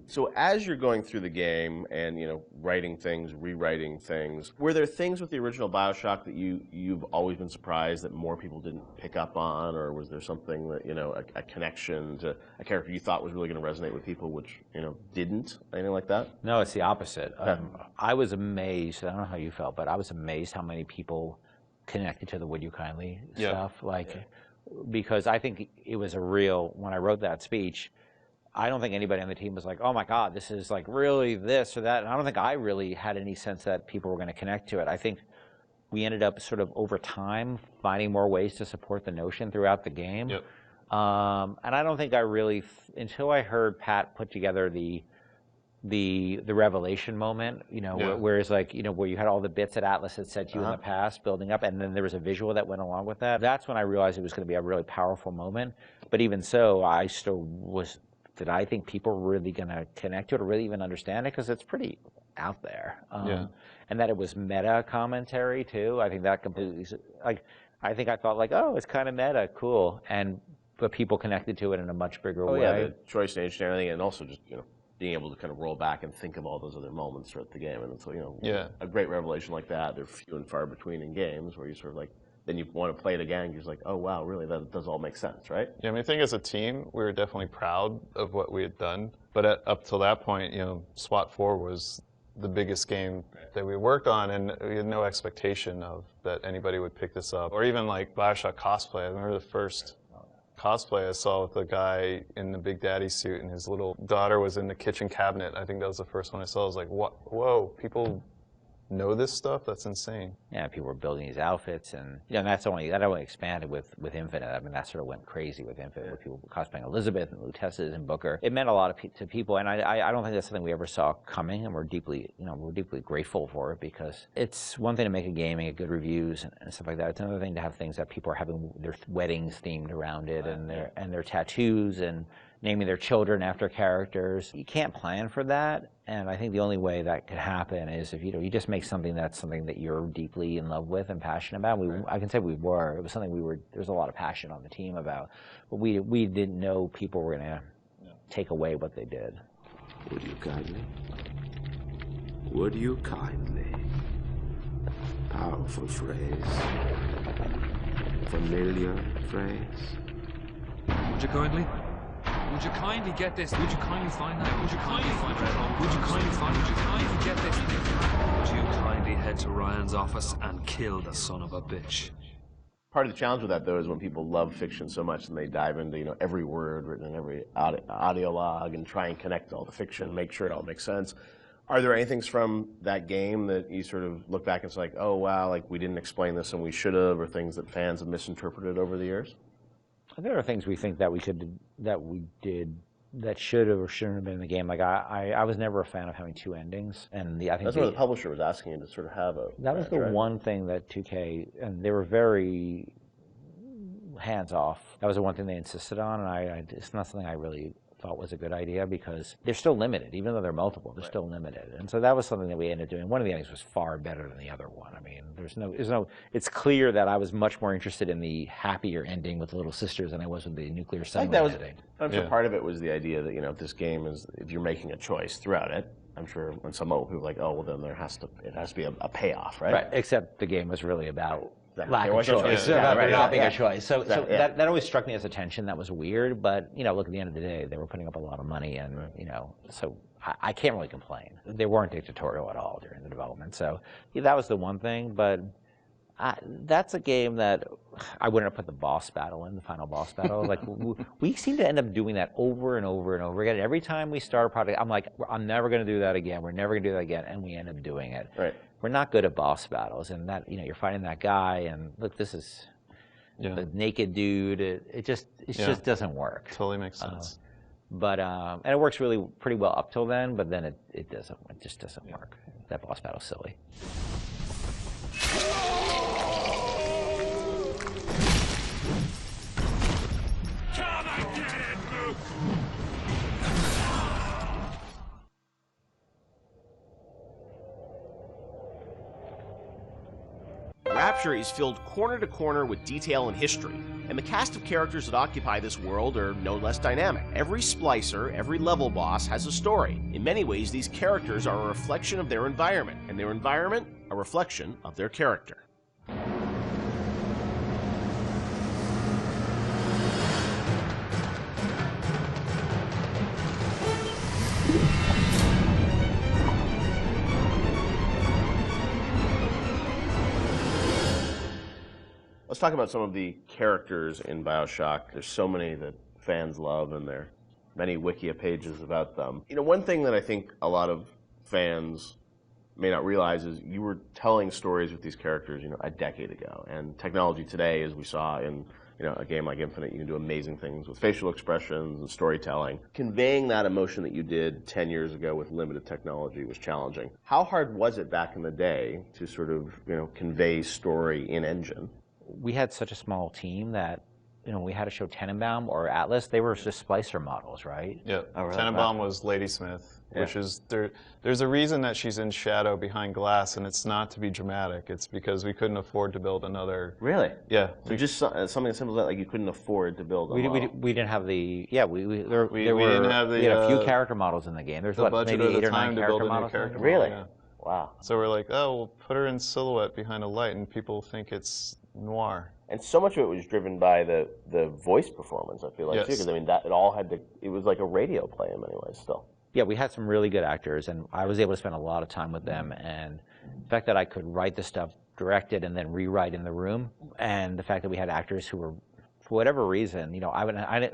F: So as you're going through the game and, writing things, rewriting things, were there things with the original BioShock that you've always been surprised that more people didn't pick up on, or was there something that, a connection to a character you thought was really going to resonate with people, which, didn't? Anything like that?
B: No, it's the opposite. I was amazed, I don't know how you felt, but I was amazed how many people connected to the Would You Kindly stuff. Because I think it was when I wrote that speech, I don't think anybody on the team was like, oh my God, this is really this or that. And I don't think I really had any sense that people were going to connect to it. I think we ended up sort of over time finding more ways to support the notion throughout the game.
C: Yep.
B: And I don't think I really, until I heard Pat put together the revelation moment, whereas where you had all the bits that Atlas had said to you in the past building up, and then there was a visual that went along with that. That's when I realized it was going to be a really powerful moment. But even so, I still did I think people were really going to connect to it or really even understand it? Because it's pretty out there. And that it was meta commentary, too. I think that completely, I think I thought, oh, it's kind of meta, cool. But people connected to it in a much bigger way.
F: Yeah, the choice stage and everything, and also just, being able to kind of roll back and think of all those other moments throughout the game. And so, a great revelation like that, they're few and far between in games where you sort of then you want to play it again, you're just like, oh, wow, really, that does all make sense, right?
C: Yeah, I think as a team, we were definitely proud of what we had done. But up till that point, SWAT 4 was the biggest game that we worked on, and we had no expectation of that anybody would pick this up. Or even BioShock cosplay. I remember the first cosplay I saw with the guy in the Big Daddy suit, and his little daughter was in the kitchen cabinet. I think that was the first one I saw. I was like, whoa, people know this stuff, that's insane.
B: Yeah, people were building these outfits, and that only expanded with Infinite. I mean, that sort of went crazy with Infinite, with people cosplaying Elizabeth and Luteces and Booker. It meant a lot to people, and I don't think that's something we ever saw coming, and we're deeply grateful for it, because it's one thing to make a game and get good reviews and stuff like that. It's another thing to have things that people are having their weddings themed around it, and their tattoos and naming their children after characters. You can't plan for that, and I think the only way that could happen is if you just make something that you're deeply in love with and passionate about. I can say we were. It was something there's a lot of passion on the team about, but we didn't know people were going to take away what they did.
L: Would you kindly? Would you kindly? Powerful phrase. Familiar phrase.
M: Would you kindly? Would you kindly get this? Would you kindly find that? Would you kindly find it? Would you kindly find it? Would you kindly get this? Would you kindly head to Ryan's office and kill the son of a bitch?
A: Part of the challenge with that, though, is when people love fiction so much and they dive into every word written in every audio log and try and connect all the fiction, make sure it all makes sense. Are there any things from that game that you sort of look back and it's like, oh wow, like we didn't explain this and we should have, or things that fans have misinterpreted over the years?
B: There are things we think that we did that should have or shouldn't have been in the game. Like I was never a fan of having two endings, and I think
A: that's what the publisher was asking you to sort of have a.
B: That was the one thing that 2K, and they were very hands off. That was the one thing they insisted on, and it's not something I really thought was a good idea, because they're still limited, even though they're multiple. They're still limited, and so that was something that we ended up doing. One of the endings was far better than the other one. I mean, there's no. It's clear that I was much more interested in the happier ending with the little sisters than I was with the nuclear submarine ending.
A: I'm sure part of it was the idea that if this game is, if you're making a choice throughout it, I'm sure when some people are like, oh well, then it has to be a payoff, right?
B: Right. Except the game was really about lack of choice. About not being a choice. So that always struck me as a tension that was weird. But look, at the end of the day, they were putting up a lot of money, and so I can't really complain. They weren't dictatorial at all during the development. So that was the one thing. But that's a game that I wouldn't have put the boss battle in, the final boss battle. Like we seem to end up doing that over and over and over again. Every time we start a project, I'm like, I'm never going to do that again. We're never going to do that again, and we end up doing it.
A: Right.
B: We're not good at boss battles, and that you're fighting that guy, and look, this is the naked dude. It just doesn't work.
C: Totally makes sense.
B: But and it works pretty well up till then, but then it doesn't. It just doesn't work. That boss battle's silly.
F: Rapture is filled corner to corner with detail and history, and the cast of characters that occupy this world are no less dynamic. Every splicer, every level boss has a story. In many ways, these characters are a reflection of their environment, and their environment a reflection of their character. Let's talk about some of the characters in BioShock. There's so many that fans love, and there are many Wikia pages about them. One thing that I think a lot of fans may not realize is you were telling stories with these characters, a decade ago. And technology today, as we saw in a game like Infinite, you can do amazing things with facial expressions and storytelling. Conveying that emotion that you did 10 years ago with limited technology was challenging. How hard was it back in the day to sort of, convey story in engine?
B: We had such a small team that, we had to show Tenenbaum or Atlas. They were just splicer models, right?
C: Yeah. Tenenbaum was Ladysmith, which is there's a reason that she's in shadow behind glass, and it's not to be dramatic. It's because we couldn't afford to build another.
A: Really?
C: Yeah.
A: So just something as simple as that, like you couldn't afford to build a model.
B: We didn't have the we didn't have the. We had a few character models in the game. There's maybe 8 or 9 character models.
A: Really?
C: Yeah.
A: Wow.
C: So we're like, oh, we'll put her in silhouette behind a light, and people think it's noir.
A: And so much of it was driven by the voice performance, I feel like, too, because it was like a radio play in many ways still.
B: Yeah, we had some really good actors, and I was able to spend a lot of time with them, and the fact that I could write the stuff, direct it, and then rewrite in the room, and the fact that we had actors who were, for whatever reason, I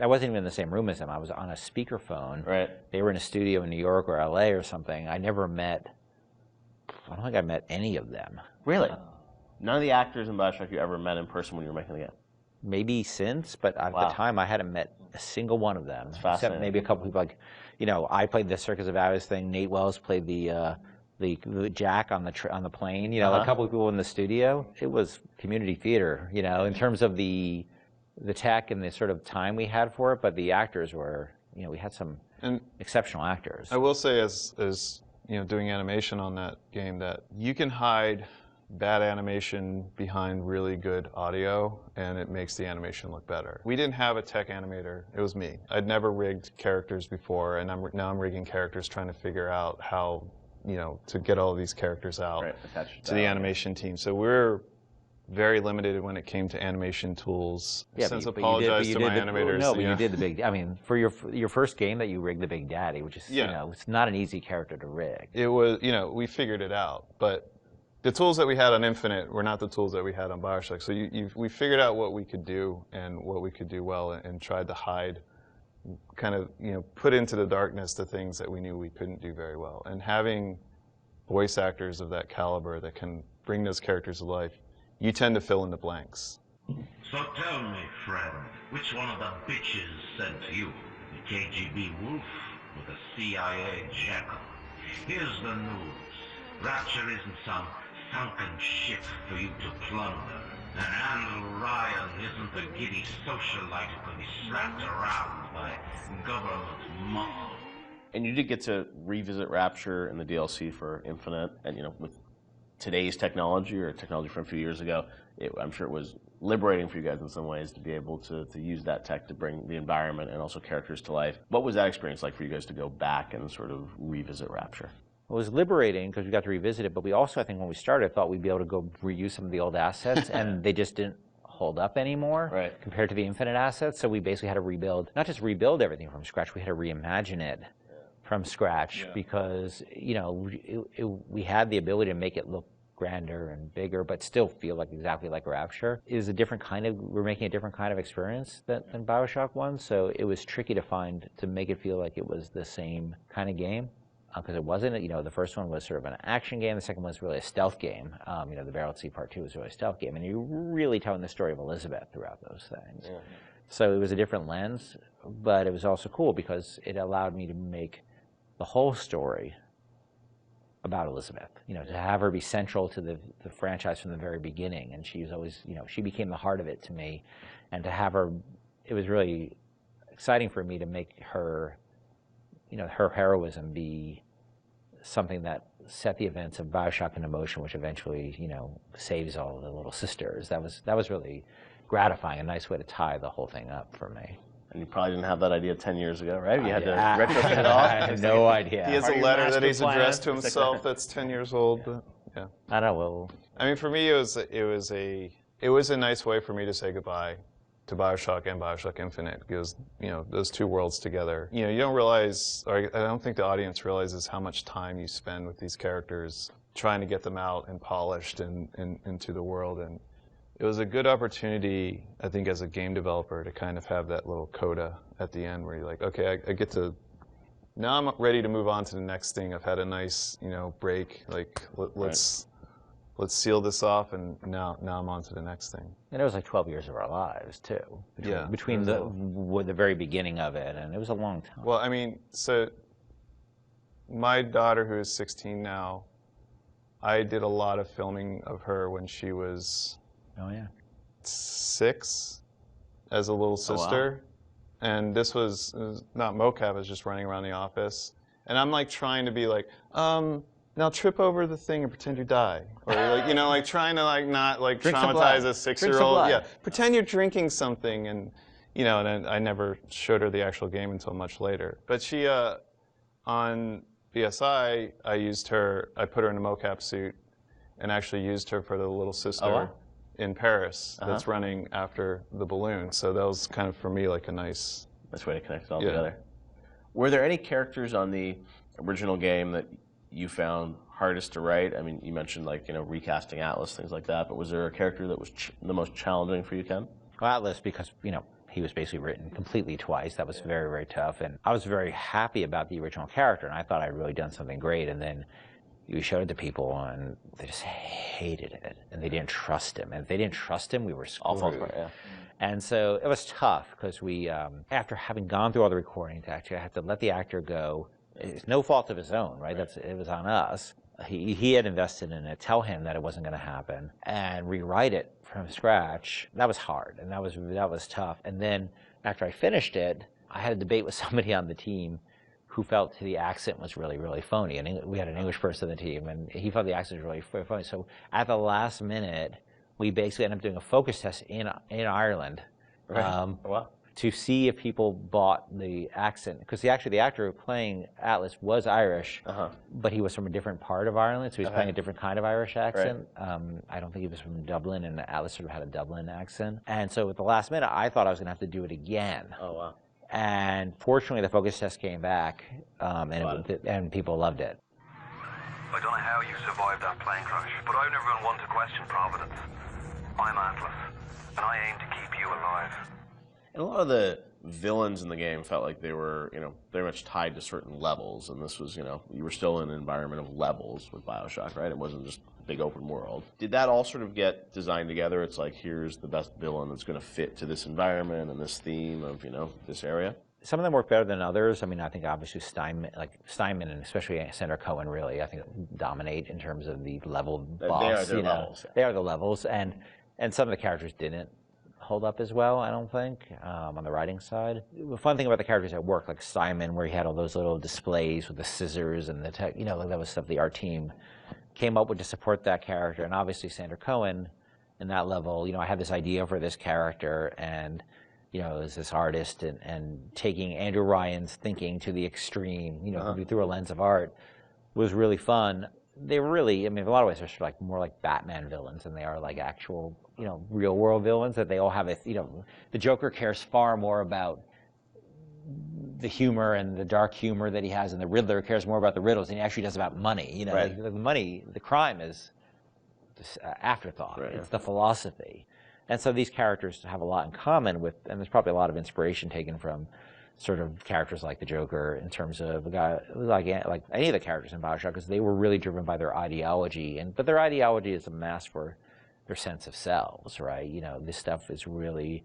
B: wasn't even in the same room as them. I was on a speakerphone.
A: Right.
B: They were in a studio in New York or LA or something. I never met I don't think I met any of them.
A: Really? None of the actors in BioShock you ever met in person when you were making the game?
B: Maybe since, but at the time I hadn't met a single one of them. Except maybe a couple people like, you know, I played the Circus of Hours thing. Nate Wells played the Jack on the plane. You know, a couple of people in the studio. It was community theater, you know, in terms of the tech and the sort of time we had for it. But the actors were, you know, we had some exceptional actors.
C: I will say, as you know, doing animation on that game, that you can hide bad animation behind really good audio, and it makes the animation look better. We didn't have a tech animator. It was me. I'd never rigged characters before, and now I'm rigging characters, trying to figure out how, you know, to get all of these characters out to the animation team. So we're very limited when it came to animation tools.
B: Yeah,
C: Since apologize to my animators.
B: No, but you did the big. I mean, for your first game that you rigged the Big Daddy, which is you know, it's not an easy character to rig.
C: It was, you know, we figured it out, but the tools that we had on Infinite were not the tools that we had on BioShock. So we figured out what we could do and what we could do well, and tried to hide, kind of, you know, put into the darkness the things that we knew we couldn't do very well. And having voice actors of that caliber that can bring those characters to life, you tend to fill in the blanks.
N: So tell me, friend, which one of the bitches sent you? The KGB wolf or the CIA jackal? Here's the news. Rapture isn't some sunken ship for you to plunder. And Andrew Ryan isn't the giddy socialite who can be slapped around by government muscle.
A: And you did get to revisit Rapture in the DLC for Infinite, and you know, with today's technology or technology from a few years ago, I'm sure it was liberating for you guys in some ways to be able to use that tech to bring the environment and also characters to life. What was that experience like for you guys to go back and sort of revisit Rapture?
B: It was liberating because we got to revisit it, but we also, I think when we started, thought we'd be able to go reuse some of the old assets, and they just didn't hold up anymore compared to the Infinite assets. So we basically had to rebuild, not just rebuild everything from scratch, we had to reimagine it from scratch because, you know, we had the ability to make it look grander and bigger, but still feel like exactly like Rapture. It was a different kind of, we're making a different kind of experience than BioShock 1, so it was tricky to make it feel like it was the same kind of game. Because it wasn't, you know, the first one was sort of an action game, the second one was really a stealth game. You know, the Barrel at Sea Part 2 was really a stealth game, and you're really telling the story of Elizabeth throughout those things. Yeah. So it was a different lens, but it was also cool because it allowed me to make the whole story about Elizabeth. You know, to have her be central to the franchise from the very beginning, and she was always, you know, she became the heart of it to me, and to have her, it was really exciting for me to make her, you know, her heroism be something that set the events of BioShock into motion, which eventually, you know, saves all the little sisters. That was really gratifying, a nice way to tie the whole thing up for me.
A: And you probably didn't have that idea 10 years ago, right? You had to retrofit it off.
B: I have no idea.
C: He has a letter that he's addressed to himself that's 10 years old. But, yeah.
B: I don't know. Well,
C: I mean, for me, it was a nice way for me to say goodbye to BioShock and BioShock Infinite, because, you know, those two worlds together, you know, you don't realize, or I don't think the audience realizes how much time you spend with these characters trying to get them out and polished and into the world. And it was a good opportunity, I think, as a game developer to kind of have that little coda at the end where you're like, okay, I get to, now I'm ready to move on to the next thing. I've had a nice, you know, break, like let's seal this off, and now I'm on to the next thing.
B: And it was like 12 years of our lives, too. Between the very beginning of it, and it was a long time.
C: Well, I mean, so my daughter, who is 16 now, I did a lot of filming of her when she was 6 as a little sister.
A: Oh, wow.
C: And this was not mocap, I was just running around the office. And I'm like trying to be like, now trip over the thing and pretend you die. Or like, you know, like trying to like not like traumatize a 6-year-old. Yeah, pretend you're drinking something, and you know, and I never showed her the actual game until much later. But she, on BSI, I put her in a mocap suit and actually used her for the little sister in Paris that's running after the balloon. So that was kind of, for me, like a nice
A: way to connect it all together. Were there any characters on the original game that you found hardest to write? I mean, you mentioned, like, you know, recasting Atlas, things like that, but was there a character that was the most challenging for you, Ken?
B: Well, Atlas, because, you know, he was basically written completely twice. That was very, very tough, and I was very happy about the original character, and I thought I'd really done something great, and then You showed it to people, and they just hated it, and they didn't trust him. And if they didn't trust him, we were screwed.
A: All falls apart, yeah.
B: And so it was tough because we, after having gone through all the recordings, actually, I had to let the actor go. It's no fault of his own, right? It was on us. He had invested in it, tell him that it wasn't going to happen, and rewrite it from scratch. That was hard, and that was tough. And then after I finished it, I had a debate with somebody on the team who felt the accent was really, really phony. And we had an English person on the team, and he felt the accent was really phony. So at the last minute, we basically ended up doing a focus test in Ireland.
A: Right. Wow.
B: To see if people bought the accent, because the actor playing Atlas was Irish, but he was from a different part of Ireland, so he was playing a different kind of Irish accent. Right. I don't think he was from Dublin, and Atlas sort of had a Dublin accent. And so at the last minute, I thought I was going to have to do it again.
A: Oh, wow.
B: And fortunately, the focus test came back, and people loved it.
I: I don't know how you survived that plane crash, but I've never been one to question Providence. I'm Atlas, and I aim to keep you alive.
A: And a lot of the villains in the game felt like they were, very much tied to certain levels. And this was, you were still in an environment of levels with BioShock, right? It wasn't just a big open world. Did that all sort of get designed together? It's like, here's the best villain that's going to fit to this environment and this theme of, this area?
B: Some of them work better than others. I mean, I think obviously Steinman and especially Sandra Cohen really, I think, dominate in terms of the level boss.
A: They are their levels.
B: They are the levels, and some of the characters didn't hold up as well, I don't think, on the writing side. The fun thing about the characters at work, like Simon, where he had all those little displays with the scissors and the tech, that was stuff the art team came up with to support that character. And obviously Sandra Cohen, in that level, I had this idea for this character, and as this artist, and taking Andrew Ryan's thinking to the extreme, through a lens of art, was really fun. They were really, in a lot of ways, they're sort of like more like Batman villains than they are like actual, real world villains. That they all have the Joker cares far more about the humor and the dark humor that he has, and the Riddler cares more about the riddles than he actually does about money.
A: Right.
B: The money, the crime is this afterthought. Right. It's the philosophy. And so these characters have a lot in common with, and there's probably a lot of inspiration taken from sort of characters like the Joker in terms of a guy like any of the characters in BioShock, because they were really driven by their ideology, but their ideology is a mask for their sense of selves, right? This stuff is really,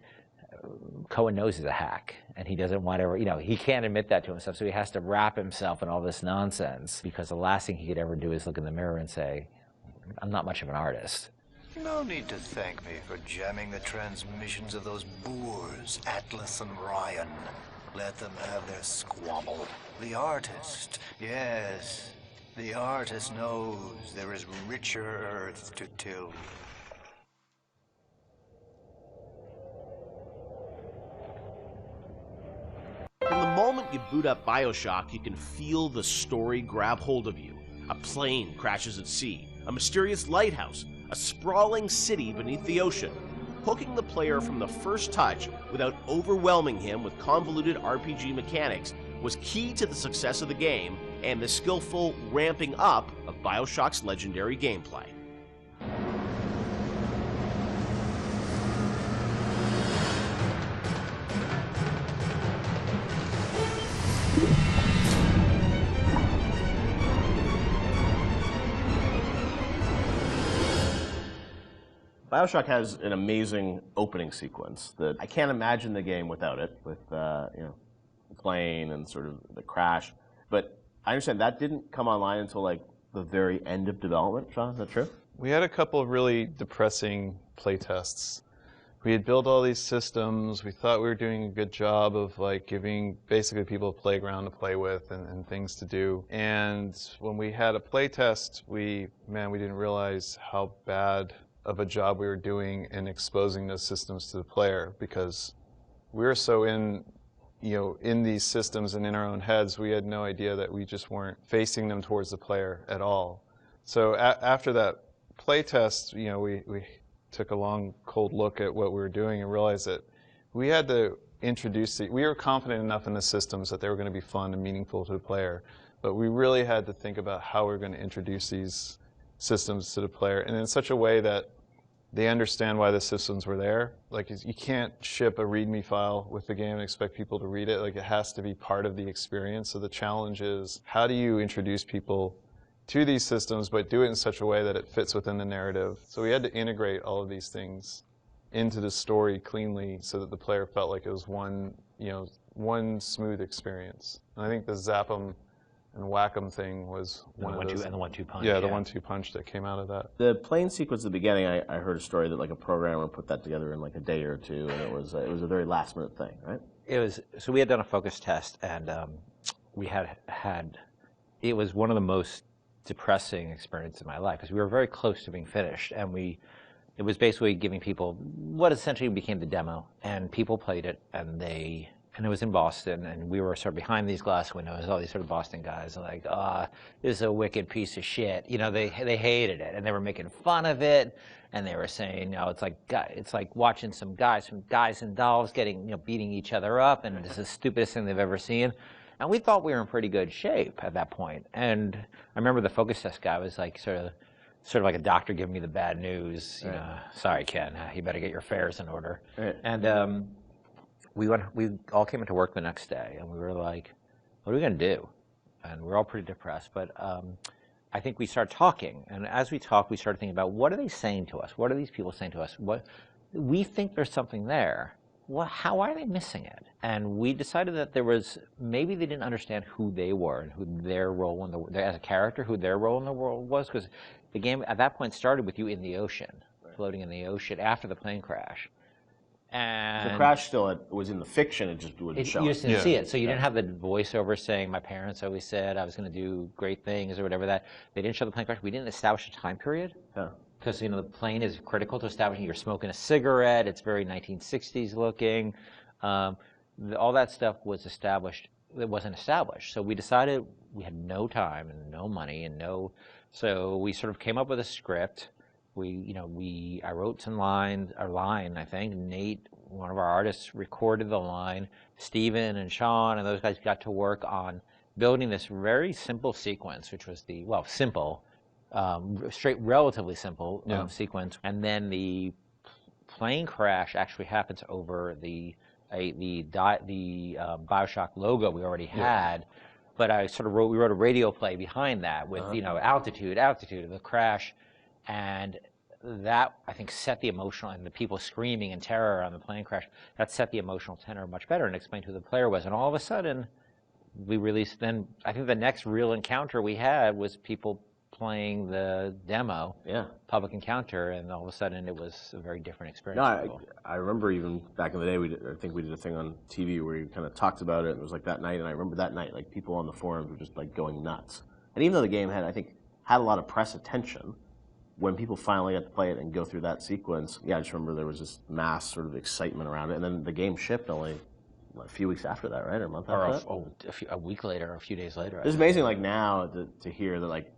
B: Cohen knows he's a hack, and he doesn't want to he can't admit that to himself, so he has to wrap himself in all this nonsense, because the last thing he could ever do is look in the mirror and say, I'm not much of an artist.
O: No need to thank me for jamming the transmissions of those boors, Atlas and Ryan. Let them have their squabble. The artist, yes, the artist knows there is richer earth to till.
F: From the moment you boot up BioShock, you can feel the story grab hold of you. A plane crashes at sea, a mysterious lighthouse, a sprawling city beneath the ocean. Hooking the player from the first touch without overwhelming him with convoluted RPG mechanics was key to the success of the game and the skillful ramping up of BioShock's legendary gameplay.
A: BioShock has an amazing opening sequence that I can't imagine the game without it, with the plane and sort of the crash. But I understand that didn't come online until like the very end of development. Sean, is that true?
C: We had a couple of really depressing play tests. We had built all these systems. We thought we were doing a good job of like giving basically people a playground to play with and things to do. And when we had a play test, we didn't realize how bad of a job we were doing in exposing those systems to the player, because we were so in these systems and in our own heads, we had no idea that we just weren't facing them towards the player at all. So after that play test, we took a long, cold look at what we were doing and realized that we had to introduce we were confident enough in the systems that they were going to be fun and meaningful to the player, but we really had to think about how we were going to introduce these systems to the player, and in such a way that they understand why the systems were there. Like, you can't ship a README file with the game and expect people to read it. Like, it has to be part of the experience. So the challenge is, how do you introduce people to these systems, but do it in such a way that it fits within the narrative. So we had to integrate all of these things into the story cleanly so that the player felt like it was one smooth experience. And I think the zap 'em and whack 'em thing was one of those.
B: And the 1-2 punch.
C: Yeah, the 1-2 punch that came out of that.
A: The plane sequence at the beginning, I heard a story that like a programmer put that together in like a day or two, and it was a very last minute thing, right?
B: It was. So we had done a focus test, and we had. It was one of the most depressing experiences of my life because we were very close to being finished, and it was basically giving people what essentially became the demo, and people played it, and it was in Boston, and we were sort of behind these glass windows, all these sort of Boston guys, like, this is a wicked piece of shit. You know, they hated it, and they were making fun of it, and they were saying, it's like watching some guys and dolls getting, beating each other up, and it's the stupidest thing they've ever seen. And we thought we were in pretty good shape at that point. And I remember the focus test guy was like sort of like a doctor giving me the bad news. You know, sorry, Ken, you better get your affairs in order. Right. And we all came into work the next day, and we were like, what are we going to do? And we were all pretty depressed. But I think we started talking. And as we talked, we started thinking about what are they saying to us? What are these people saying to us? We think there's something there. How are they missing it? And we decided that maybe they didn't understand who they were and who their role as a character, who their role in the world was, because the game at that point started with you in the ocean, floating in the ocean after the plane crash. And
A: the crash still was in the fiction, it just wouldn't show it.
B: You just didn't see it, so you didn't have the voiceover saying, my parents always said I was going to do great things or whatever that. They didn't show the plane crash. We didn't establish a time period. Yeah. Because the plane is critical to establishing. You're smoking a cigarette. It's very 1960s looking. All that stuff was established. It wasn't established. So we decided we had no time and no money so we sort of came up with a script. I wrote some lines. Our line, I think. Nate, one of our artists, recorded the line. Steven and Sean and those guys got to work on building this very simple sequence, which was simple. Relatively simple sequence, and then the plane crash actually happens over the BioShock logo we already had, but we wrote a radio play behind that with altitude of the crash, and that I think set the emotional, and the people screaming in terror on the plane crash, that set the emotional tenor much better and explained who the player was, and all of a sudden we released. Then I think the next real encounter we had was people playing the demo, public encounter, and all of a sudden it was a very different experience.
A: No, I remember even back in the day, I think we did a thing on TV where you kind of talked about it, and it was like that night, and I remember that night, like people on the forums were just like going nuts. And even though the game had a lot of press attention, when people finally got to play it and go through that sequence, I just remember there was this mass sort of excitement around it, and then the game shipped only a few weeks after that, right, or a month after that?
B: A week later, or a few days later.
A: It's amazing, like now to hear that, like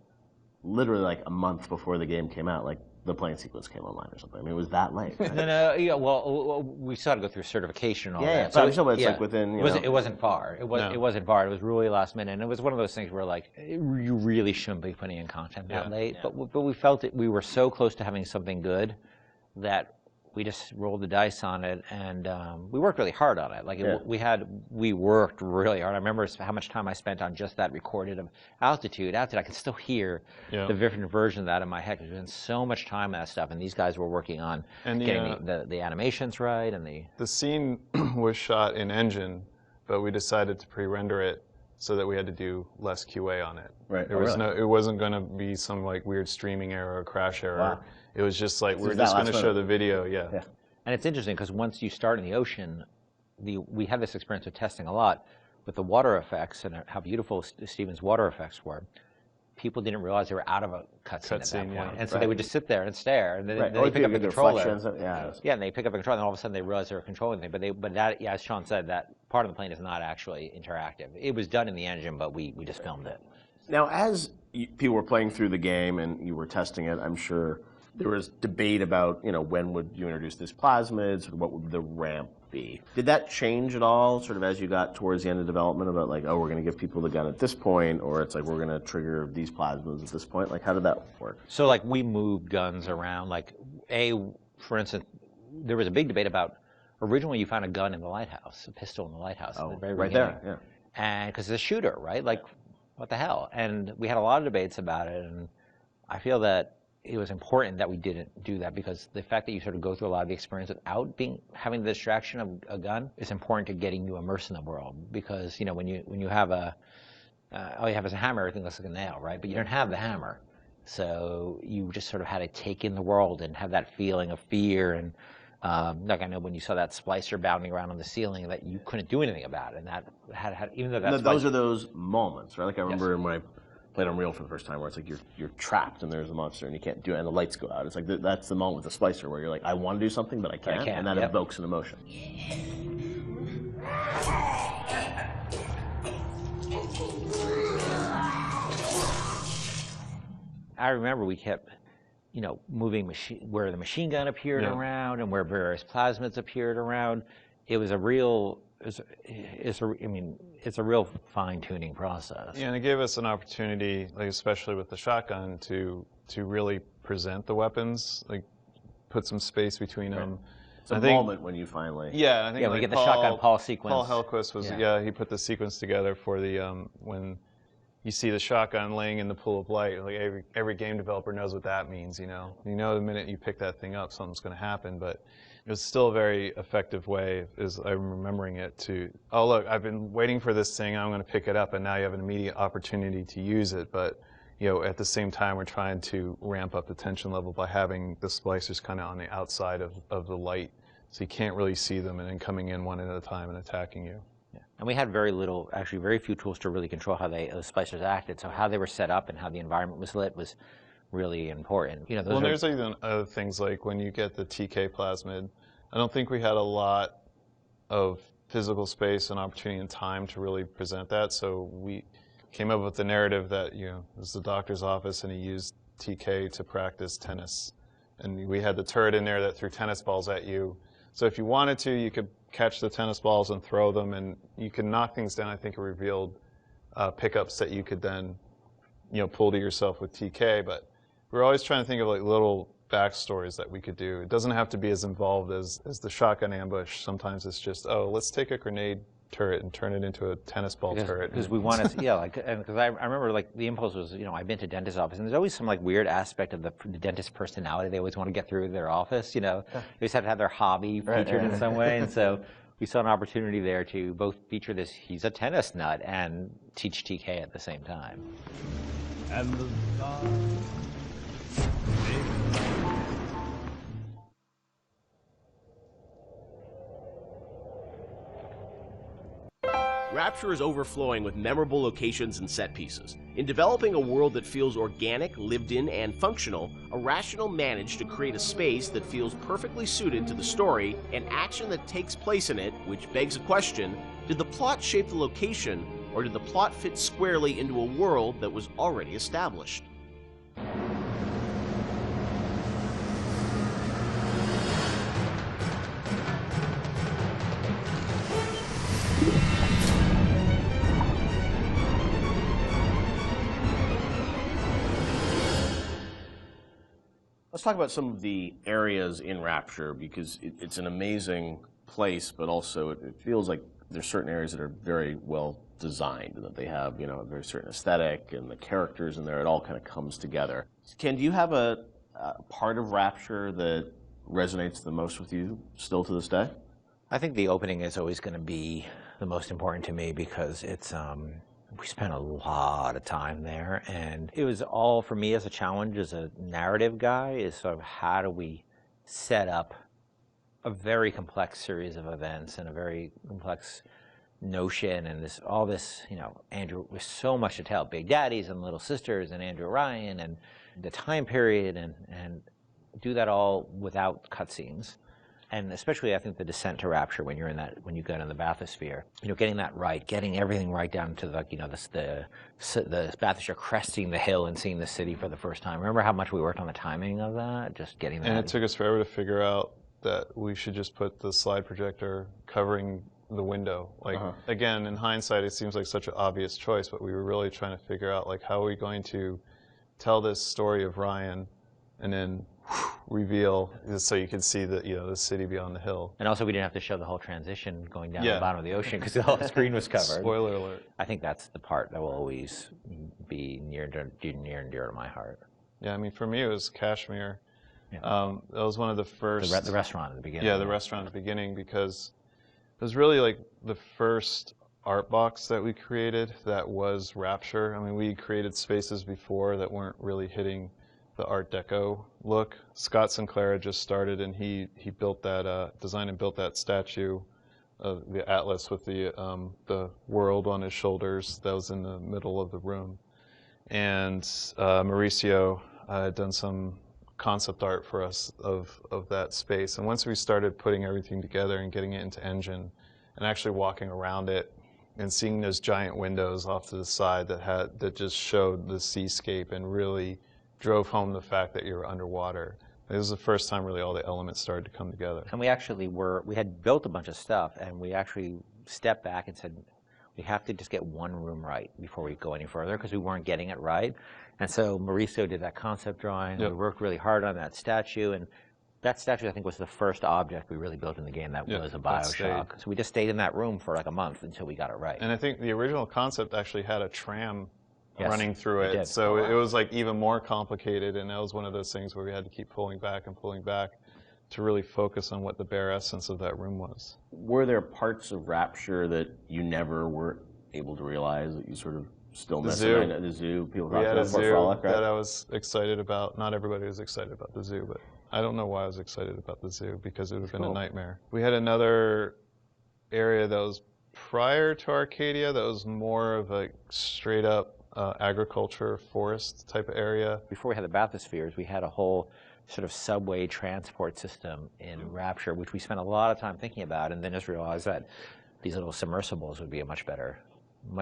A: literally like a month before the game came out, like the plane sequence came online or something. I mean, it was that late. Right?
B: Well, we still had to go through certification and all that.
A: So it's like within.
B: It wasn't far. It wasn't far. It was really last minute, and it was one of those things where like you really shouldn't be putting in content that late. Yeah. But we felt it. We were so close to having something good that we just rolled the dice on it, and we worked really hard on it. Like we worked really hard. I remember how much time I spent on just that recorded of altitude. I can still hear the different version of that in my head because there's been so much time on that stuff, and these guys were working on getting the animations right and the
C: scene was shot in engine, but we decided to pre-render it so that we had to do less QA on it.
A: Right.
C: It wasn't going to be some like weird streaming error or crash error. Wow. It was just like, we're just going to show the video, yeah.
B: And it's interesting because once you start in the ocean, we had this experience of testing a lot with the water effects and how beautiful Steven's water effects were. People didn't realize they were out of a cutscene at that point. And so they would just sit there and stare, and then they pick up the controller. And they pick up the controller, and all of a sudden they realize they were controlling things. But that, as Sean said, that part of the plane is not actually interactive. It was done in the engine, but we just filmed it.
A: Now, as people were playing through the game and you were testing it, I'm sure there was debate about, when would you introduce these plasmids, what would the ramp be? Did that change at all, sort of as you got towards the end of development, about like, we're going to give people the gun at this point, or it's like, we're going to trigger these plasmids at this point? Like, how did that work?
B: So, like, we moved guns around. Like, for instance, there was a big debate about, originally you found a gun in the lighthouse, a pistol in the lighthouse.
A: Oh, right there, yeah.
B: And because the shooter, right? Like, what the hell? And we had a lot of debates about it, and I feel that it was important that we didn't do that, because the fact that you sort of go through a lot of the experience without having the distraction of a gun is important to getting you immersed in the world. Because when you have all you have is a hammer, everything looks like a nail, right? But you don't have the hammer, so you just sort of had to take in the world and have that feeling of fear. And like I know when you saw that splicer bounding around on the ceiling, that you couldn't do anything about it, and that had even though that's
A: those are those moments, right? Like I remember when I played Unreal for the first time, where it's like you're trapped and there's a monster and you can't do it, and the lights go out. It's like that's the moment with the splicer where you're like, I want to do something but I can't, and that evokes an emotion.
B: I remember we kept, moving where the machine gun appeared around and where various plasmids appeared around. It was a real. It's a real fine-tuning process.
C: Yeah, and it gave us an opportunity, like especially with the shotgun, to really present the weapons, like put some space between them.
A: It's a moment when you finally.
C: Yeah, I think
B: we get the shotgun Paul sequence.
C: Paul Hellquist was he put the sequence together for the when you see the shotgun laying in the pool of light. Like every game developer knows what that means. The minute you pick that thing up, something's going to happen, but. It was still a very effective way, as I'm remembering it, to, oh look, I've been waiting for this thing, I'm going to pick it up, and now you have an immediate opportunity to use it. But at the same time, we're trying to ramp up the tension level by having the splicers kind of on the outside of the light, so you can't really see them, and then coming in one at a time and attacking you.
B: Yeah. And we had very few tools to really control how the splicers acted. So how they were set up and how the environment was lit was really important.
C: There's even other things like when you get the TK plasmid, I don't think we had a lot of physical space and opportunity and time to really present that. So we came up with the narrative that, it was the doctor's office and he used TK to practice tennis. And we had the turret in there that threw tennis balls at you. So if you wanted to, you could catch the tennis balls and throw them, and you could knock things down. I think it revealed pickups that you could then, pull to yourself with TK. But we're always trying to think of like little backstories that we could do. It doesn't have to be as involved as the shotgun ambush. Sometimes it's just, let's take a grenade turret and turn it into a tennis ball turret.
B: Because we want to, because I remember like the impulse was, I've been to dentist's office, and there's always some like weird aspect of the dentist's personality. They always want to get through their office, They always have to have their hobby featured in some way, and so we saw an opportunity there to both feature this, he's a tennis nut, and teach TK at the same time.
P: And the
F: Rapture is overflowing with memorable locations and set pieces. In developing a world that feels organic, lived in, and functional, Irrational managed to create a space that feels perfectly suited to the story and action that takes place in it, which begs a question: did the plot shape the location, or did the plot fit squarely into a world that was already established? Let's talk about some of the areas in Rapture, because it's an amazing place, but also it feels like there's certain areas that are very well designed, and that they have, a very certain aesthetic, and the characters in there, it all kind of comes together. Ken, do you have a part of Rapture that resonates the most with you still to this day?
B: I think the opening is always going to be the most important to me, because it's we spent a lot of time there, and it was all, for me as a challenge, as a narrative guy, is sort of how do we set up a very complex series of events and a very complex notion, and all this, Andrew, with so much to tell, Big Daddies and Little Sisters and Andrew Ryan and the time period, and do that all without cutscenes. And especially, I think, the descent to Rapture, when you go in the bathysphere, getting that right, getting everything right down to the bathysphere, cresting the hill and seeing the city for the first time. Remember how much we worked on the timing of that, just getting that.
C: And it took us forever to figure out that we should just put the slide projector covering the window. Again, in hindsight, it seems like such an obvious choice, but we were really trying to figure out, how are we going to tell this story of Ryan, and then reveal, so you can see the the city beyond the hill.
B: And also, we didn't have to show the whole transition going down to
C: Yeah.
B: the bottom of the ocean because the whole screen was covered.
C: Spoiler alert.
B: I think that's the part that will always be near and dear to my heart.
C: Yeah, I mean, for me, it was Kashmir.
B: Yeah.
C: That was one of the first...
B: The restaurant at the beginning.
C: Yeah, the restaurant at the beginning, because it was really like the first art box that we created that was Rapture. I mean, we created spaces before that weren't really hitting the Art Deco look. Scott Sinclair had just started, and he built that, designed and built that statue of the Atlas with the world on his shoulders that was in the middle of the room. And Mauricio had done some concept art for us of that space. And once we started putting everything together and getting it into Engine and actually walking around it and seeing those giant windows off to the side that just showed the seascape and really drove home the fact that you were underwater. It was the first time really all the elements started to come together.
B: And we had built a bunch of stuff, and we actually stepped back and said, we have to just get one room right before we go any further, because we weren't getting it right. And so Mauricio did that concept drawing.
C: Yep.
B: We worked really hard on that statue, and that statue, I think, was the first object we really built in the game that was a BioShock. So we just stayed in that room for like a month until we got it right.
C: And I think the original concept actually had a tram running through
B: it
C: it.
B: did.
C: So it was like even more complicated, and that was one of those things where we had to keep pulling back to really focus on what the bare essence of that room was.
A: Were there parts of Rapture that you never were able to realize that you sort of still miss? The zoo. People talk about Fort Frolic, right?
C: That I was excited about. Not everybody was excited about the zoo, but I don't know why I was excited about the zoo, because it would have been a nightmare. We had another area that was prior to Arcadia that was more of a straight up agriculture, forest type of area.
B: Before we had the bathyspheres, we had a whole sort of subway transport system in Rapture, which we spent a lot of time thinking about, and then just realized that these little submersibles would be a much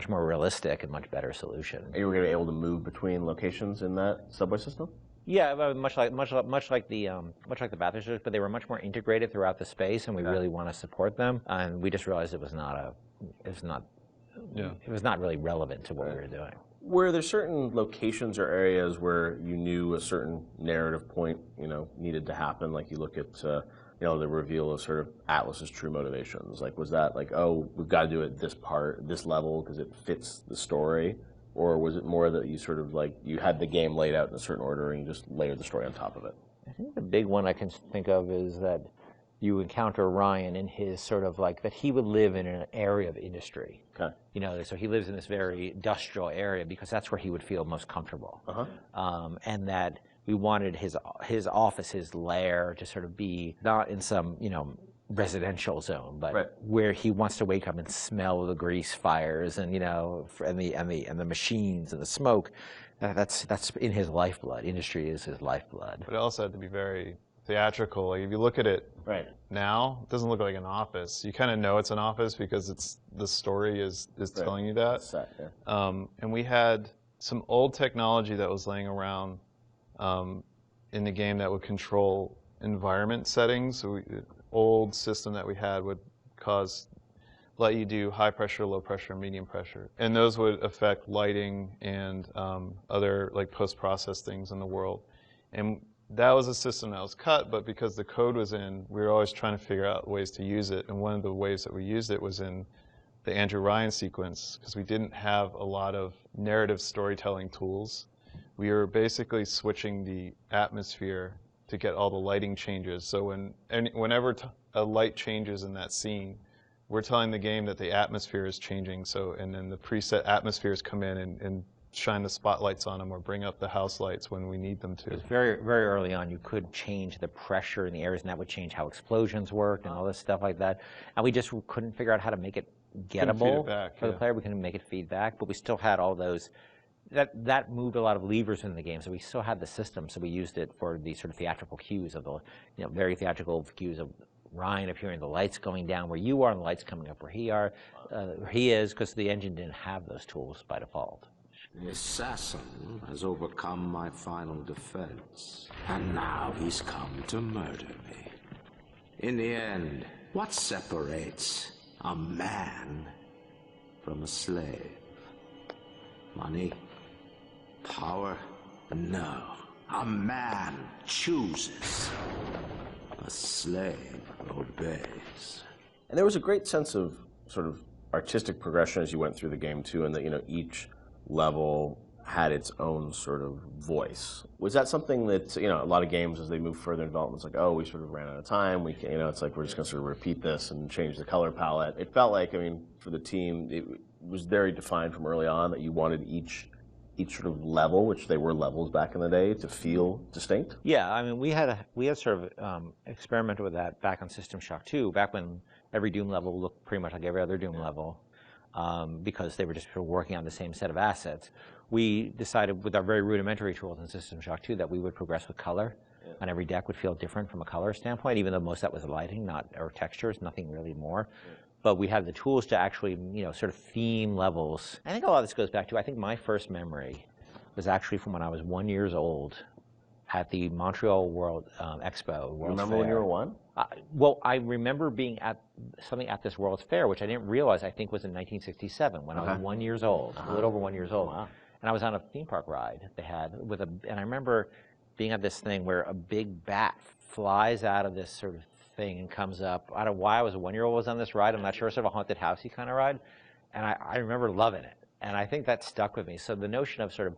B: more realistic and much better solution.
A: And you were going to be able to move between locations in that subway system?
B: Yeah, much like the bathyspheres, but they were much more integrated throughout the space, and we really want to support them. And we just realized it was not really relevant to what we were doing.
A: Were there certain locations or areas where you knew a certain narrative point, needed to happen? Like you look at, the reveal of sort of Atlas's true motivations. Like, was that like, oh, we've got to do it this level because it fits the story? Or was it more that you sort of like, you had the game laid out in a certain order and you just layered the story on top of it?
B: I think the big one I can think of is that you encounter Ryan in his sort of like, that he would live in an area of industry.
A: Okay.
B: So he lives in this very industrial area because that's where he would feel most comfortable. And that we wanted his office, his lair, to sort of be not in some, residential zone, but where he wants to wake up and smell the grease fires and, and the machines and the smoke. That's in his lifeblood. Industry is his lifeblood.
C: But it also had to be very theatrical. Like if you look at it now, it doesn't look like an office. You kind of know it's an office because the story is telling you that.
A: Set,
C: and we had some old technology that was laying around in the game that would control environment settings. So old system that we had would let you do high pressure, low pressure, medium pressure. And those would affect lighting and other like post-process things in the world. And that was a system that was cut, but because the code was in, we were always trying to figure out ways to use it. And one of the ways that we used it was in the Andrew Ryan sequence, because we didn't have a lot of narrative storytelling tools. We were basically switching the atmosphere to get all the lighting changes. So whenever a light changes in that scene, we're telling the game that the atmosphere is changing. And then the preset atmospheres come in and shine the spotlights on them or bring up the house lights when we need them to.
B: Because very, very early on, you could change the pressure in the areas, and that would change how explosions worked and all this stuff like that. And we just couldn't figure out how to make it gettable for the player. We couldn't make it feedback, but we still had all those. That moved a lot of levers in the game, so we still had the system. So we used it for the sort of theatrical cues of the, very theatrical cues of Ryan appearing, the lights going down where you are, and the lights coming up where he is, because the engine didn't have those tools by default.
L: The assassin has overcome my final defense, and now he's come to murder me. In the end, what separates a man from a slave? Money? Power? No. A man chooses. A slave obeys.
A: And there was a great sense of sort of artistic progression as you went through the game too, and that, you know, each level had its own sort of voice. Was that something that, you know, a lot of games as they move further in development, it's like, oh, we sort of ran out of time, we can, you know, it's like we're just going to sort of repeat this and change the color palette. It felt like, I mean, for the team, it was very defined from early on that you wanted each sort of level, which they were levels back in the day, to feel distinct?
B: Yeah, I mean, we had sort of experimented with that back on System Shock 2, back when every Doom level looked pretty much like every other Doom level, because they were just sort of working on the same set of assets. We decided with our very rudimentary tools in System Shock 2 that we would progress with color, and every deck would feel different from a color standpoint, even though most of that was lighting, or textures, nothing really more. But we had the tools to actually, you know, sort of theme levels. I think a lot of this goes back to, I think my first memory was actually from when I was 1 year old at the Montreal World Expo. World's
A: Remember
B: Fair.
A: when you were 1?
B: Well, I remember being at something at this World's Fair, which I didn't realize, I think was in 1967, when I was 1 year old, a little over 1 year old. Wow. And I was on a theme park ride they had and I remember being at this thing where a big bat flies out of this sort of thing and comes up. I don't know why I was a 1 year old was on this ride. I'm not sure, sort of a haunted housey kind of ride. And I remember loving it. And I think that stuck with me. So the notion of sort of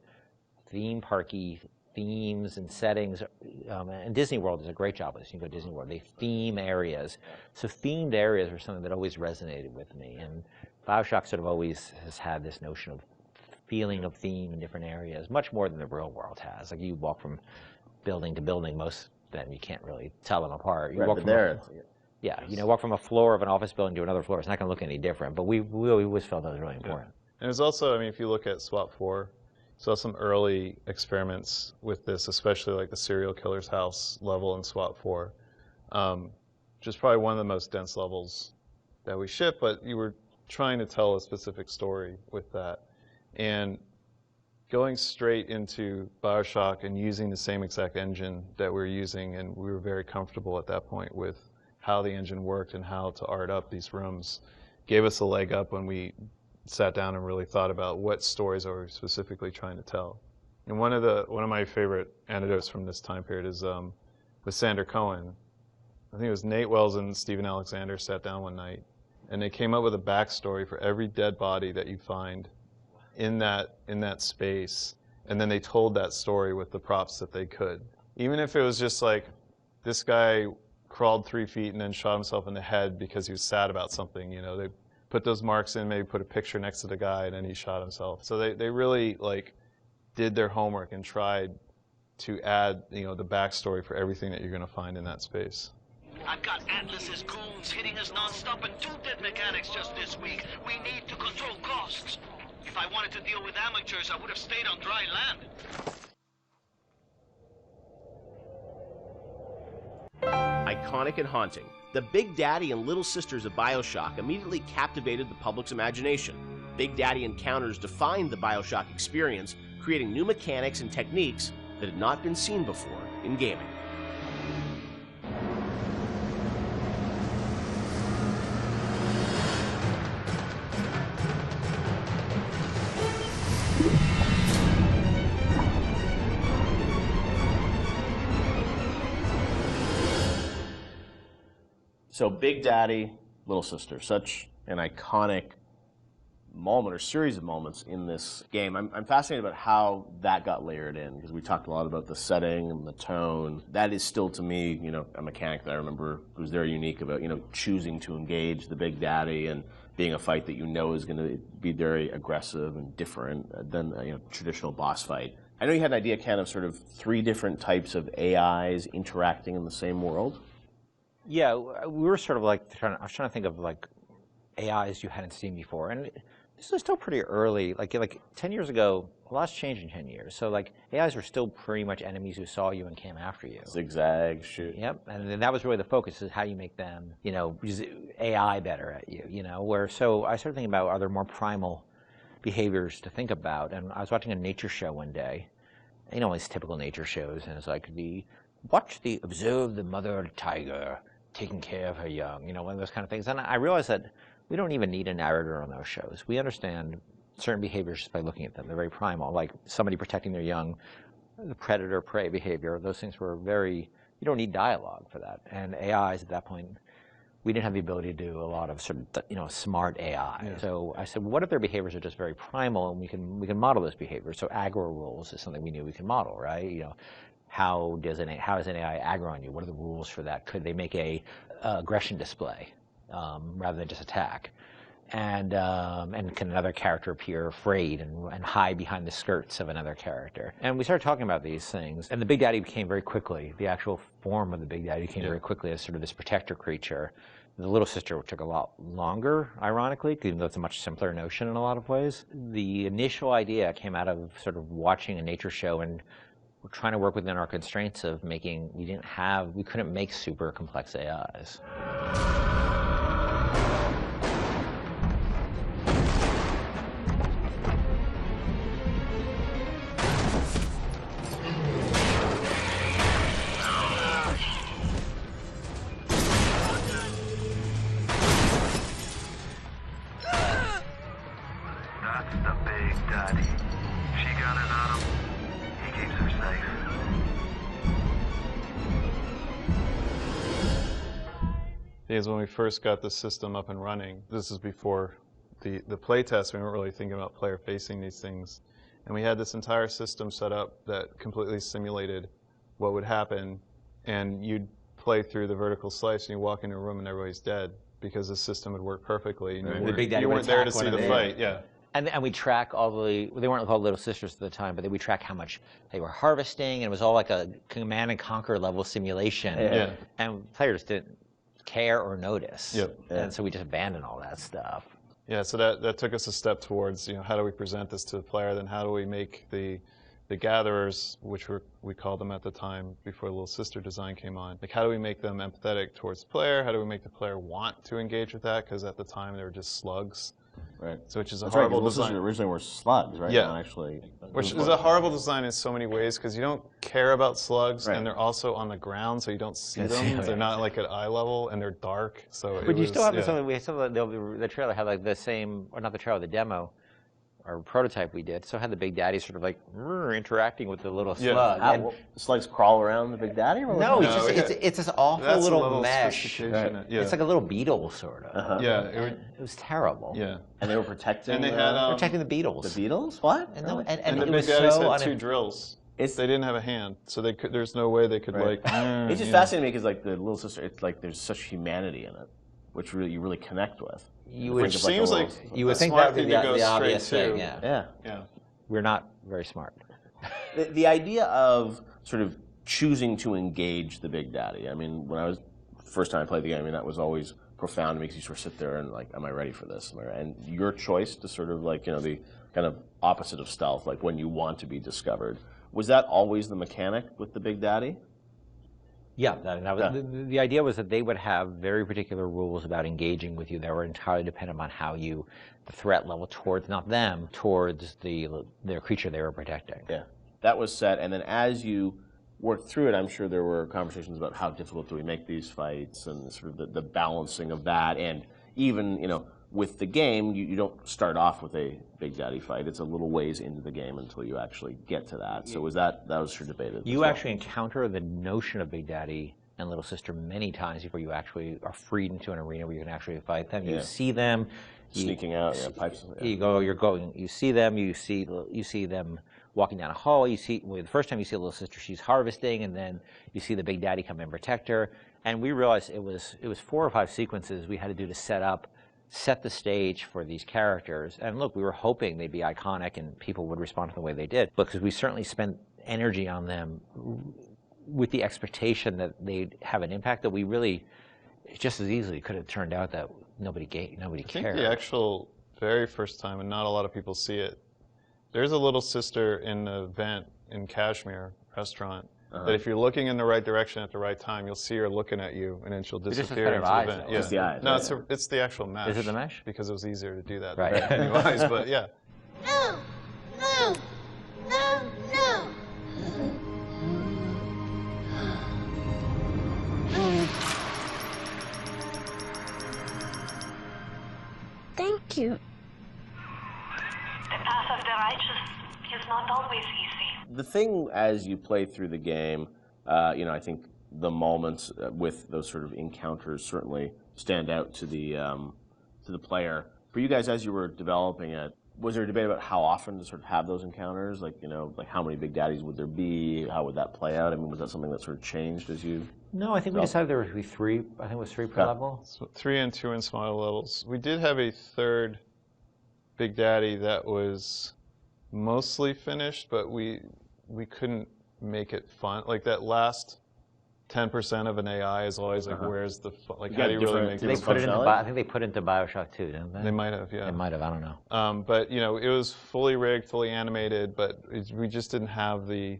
B: theme parky themes and settings, and Disney World does a great job with this. You can go to Disney World, they theme areas. So themed areas are something that always resonated with me. And BioShock sort of always has had this notion of feeling of theme in different areas, much more than the real world has. Like you walk from building to building, most of them you can't really tell them apart. You
A: Right,
B: walk
A: but
B: from
A: there,
B: yeah, you know, walk from a floor of an office building to another floor. It's not going to look any different. But we always felt that was really important.
C: And there's also, I mean, if you look at SWAT 4, saw some early experiments with this, especially like the serial killer's house level in SWAT 4, which is probably one of the most dense levels that we ship. But you were trying to tell a specific story with that. And going straight into BioShock and using the same exact engine that we're using, and we were very comfortable at that point with how the engine worked and how to art up these rooms, gave us a leg up when we sat down and really thought about what stories are we specifically trying to tell. And one of my favorite anecdotes from this time period is with Sander Cohen. I think it was Nate Wells and Stephen Alexander sat down one night, and they came up with a backstory for every dead body that you find in that space, and then they told that story with the props that they could. Even if it was just like, this guy crawled 3 feet and then shot himself in the head because he was sad about something, you know, they put those marks in, maybe put a picture next to the guy, and then he shot himself. So they really like did their homework and tried to add, you know, the backstory for everything that you're going to find in that space.
Q: I've got Atlas's goons hitting us non-stop and 2 dead mechanics just this week. We need to control costs. If I wanted to deal with amateurs, I would have stayed on dry land.
F: Iconic and haunting, the Big Daddy and Little Sisters of BioShock immediately captivated the public's imagination. Big Daddy encounters defined the BioShock experience, creating new mechanics and techniques that had not been seen before in gaming.
A: So Big Daddy, Little Sister, such an iconic moment or series of moments in this game. I'm fascinated about how that got layered in, because we talked a lot about the setting and the tone. That is still, to me, you know, a mechanic that I remember was very unique about, you know, choosing to engage the Big Daddy and being a fight that you know is going to be very aggressive and different than a, you know, traditional boss fight. I know you had an idea, Ken, of sort of 3 different types of AIs interacting in the same world.
B: Yeah, we were sort of like I was trying to think of like AIs you hadn't seen before, and this was still pretty early. Like 10 years ago, a lot's changed in 10 years. So like AIs were still pretty much enemies who saw you and came after you.
A: Zigzag, shoot.
B: Yep, and then that was really the focus, is how you make them, you know, use AI better at you, you know. So I started thinking about, are there more primal behaviors to think about? And I was watching a nature show one day, you know, these typical nature shows, and it's like observe the mother tiger taking care of her young, you know, one of those kind of things. And I realized that we don't even need a narrator on those shows. We understand certain behaviors just by looking at them. They're very primal, like somebody protecting their young the predator-prey behavior. Those things were very, you don't need dialogue for that. And AIs at that point, we didn't have the ability to do a lot of sort of, smart AI.
C: Yeah.
B: So I said, well, what if their behaviors are just very primal and we can model those behaviors? So aggro rules is something we knew we can model, right? How does an AI aggro on you? What are the rules for that? Could they make a aggression display rather than just attack? And can another character appear afraid and hide behind the skirts of another character? And we started talking about these things. And the Big Daddy became very quickly, the actual form of the Big Daddy became very quickly as sort of this protector creature. The Little Sister took a lot longer, ironically, even though it's a much simpler notion in a lot of ways. The initial idea came out of sort of watching a nature show, and we're trying to work within our constraints of making, we couldn't make super complex AIs.
I: That's the Big Daddy. She got it on him. He keeps her safe.
C: Because when we first got the system up and running, this is before the playtest, we weren't really thinking about player facing these things. And we had this entire system set up that completely simulated what would happen. And you'd play through the vertical slice and you walk into a room and everybody's dead because the system would work perfectly. And you weren't there to see the fight. Yeah.
B: And we track they weren't called Little Sisters at the time, but we track how much they were harvesting, and it was all like a Command and Conquer level simulation.
C: Yeah.
B: And players didn't care or notice.
C: Yep.
B: And so we just abandoned all that stuff.
C: Yeah, so that took us a step towards, how do we present this to the player, then how do we make the gatherers, which we called them at the time before Little Sister design came on, like how do we make them empathetic towards the player, how do we make the player want to engage with that, because at the time they were just slugs.
A: Right.
C: So which is
A: That's
C: a horrible
A: right,
C: design.
A: Originally were slugs, right?
C: Yeah.
A: Not actually.
C: Which is a horrible design in so many ways because you don't care about slugs, and they're also on the ground, so you don't see them. They're not like at eye level, and they're dark. So.
B: But you still have something. We still the trailer had like the same, or not the trailer, the demo. Our prototype we did, so had the Big Daddy sort of like interacting with the little slug.
A: And slugs crawl around the Big Daddy? Or
B: no, it's this awful little mesh.
C: Right. Yeah.
B: It's like a little beetle, sort of.
C: Yeah,
B: it was terrible.
C: Yeah,
A: and they were protecting.
C: And they had
B: protecting the beetles.
A: The beetles? What?
B: And,
C: really?
B: and
C: the
B: it
C: Big
B: was
C: Daddies
B: so
C: had two drills. They didn't have a hand, so they could. There's no way they could like.
A: It's just fascinating because like the Little Sister, it's like there's such humanity in it, which you really connect with.
C: Which seems like
B: you would think that would be the obvious thing.
A: Yeah.
B: We're not very smart.
A: The idea of sort of choosing to engage the Big Daddy. I mean, when I was first time I played the game, that was always profound to me because you sort of sit there and like, am I ready for this? And your choice to sort of like the kind of opposite of stealth, like when you want to be discovered. Was that always the mechanic with the Big Daddy?
B: Yeah, the idea was that they would have very particular rules about engaging with you that were entirely dependent on how the threat level towards, not them, towards their creature they were protecting.
A: Yeah, that was set, and then as you worked through it, I'm sure there were conversations about how difficult do we make these fights and sort of the balancing of that, and even, with the game, you don't start off with a Big Daddy fight. It's a little ways into the game until you actually get to that. So that was sure debated.
B: You actually encounter the notion of Big Daddy and Little Sister many times before you actually are freed into an arena where you can actually fight them. You see them
A: sneaking out, pipes.
B: You see them. You see them walking down a hall. The first time you see Little Sister, she's harvesting, and then you see the Big Daddy come and protect her. And we realized it was 4 or 5 sequences we had to do to set the stage for these characters. And look, we were hoping they'd be iconic and people would respond to the way they did, because we certainly spent energy on them with the expectation that they'd have an impact that we really just as easily could have turned out that nobody cared.
C: I think the actual very first time, and not a lot of people see it, there's a Little Sister in the vent in Kashmir restaurant. That if you're looking in the right direction at the right time, you'll see her looking at you, and then she'll disappear into the vent.
A: It's the eyes.
C: No, it's the actual mesh.
B: Is it the mesh?
C: Because it was easier to do that
B: right.
C: than new eyes, but yeah.
E: No! No! No! No! Thank you.
K: The path of the righteous is not always easy.
A: The thing as you play through the game, I think the moments with those sort of encounters certainly stand out to the player. For you guys, as you were developing it, was there a debate about how often to sort of have those encounters? Like, like how many Big Daddies would there be? How would that play out? I mean, was that something that sort of changed as you?
B: No, I think we decided there would be 3. I think it was 3 per level.
C: So 3 and 2 in smaller levels. We did have a third Big Daddy that was mostly finished, but we couldn't make it fun. Like that last 10% of an AI is always like, where's the fun? Like, how do you really make it
B: fun? I think they put it into BioShock 2, didn't they?
C: They might have, yeah.
B: They might have, I don't know.
C: But, it was fully rigged, fully animated, but we just didn't have the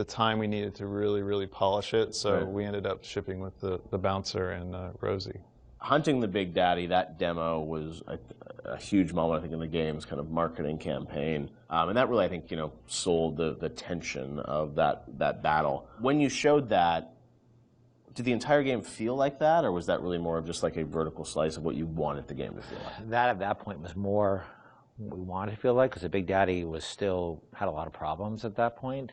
C: time we needed to really, really polish it, so we ended up shipping with the Bouncer and Rosie.
A: Hunting the Big Daddy, that demo was a huge moment, I think, in the game's kind of marketing campaign. And that really, I think, sold the tension of that battle. When you showed that, did the entire game feel like that, or was that really more of just like a vertical slice of what you wanted the game to feel like?
B: That, at that point, was more what we wanted to feel like, because the Big Daddy had a lot of problems at that point.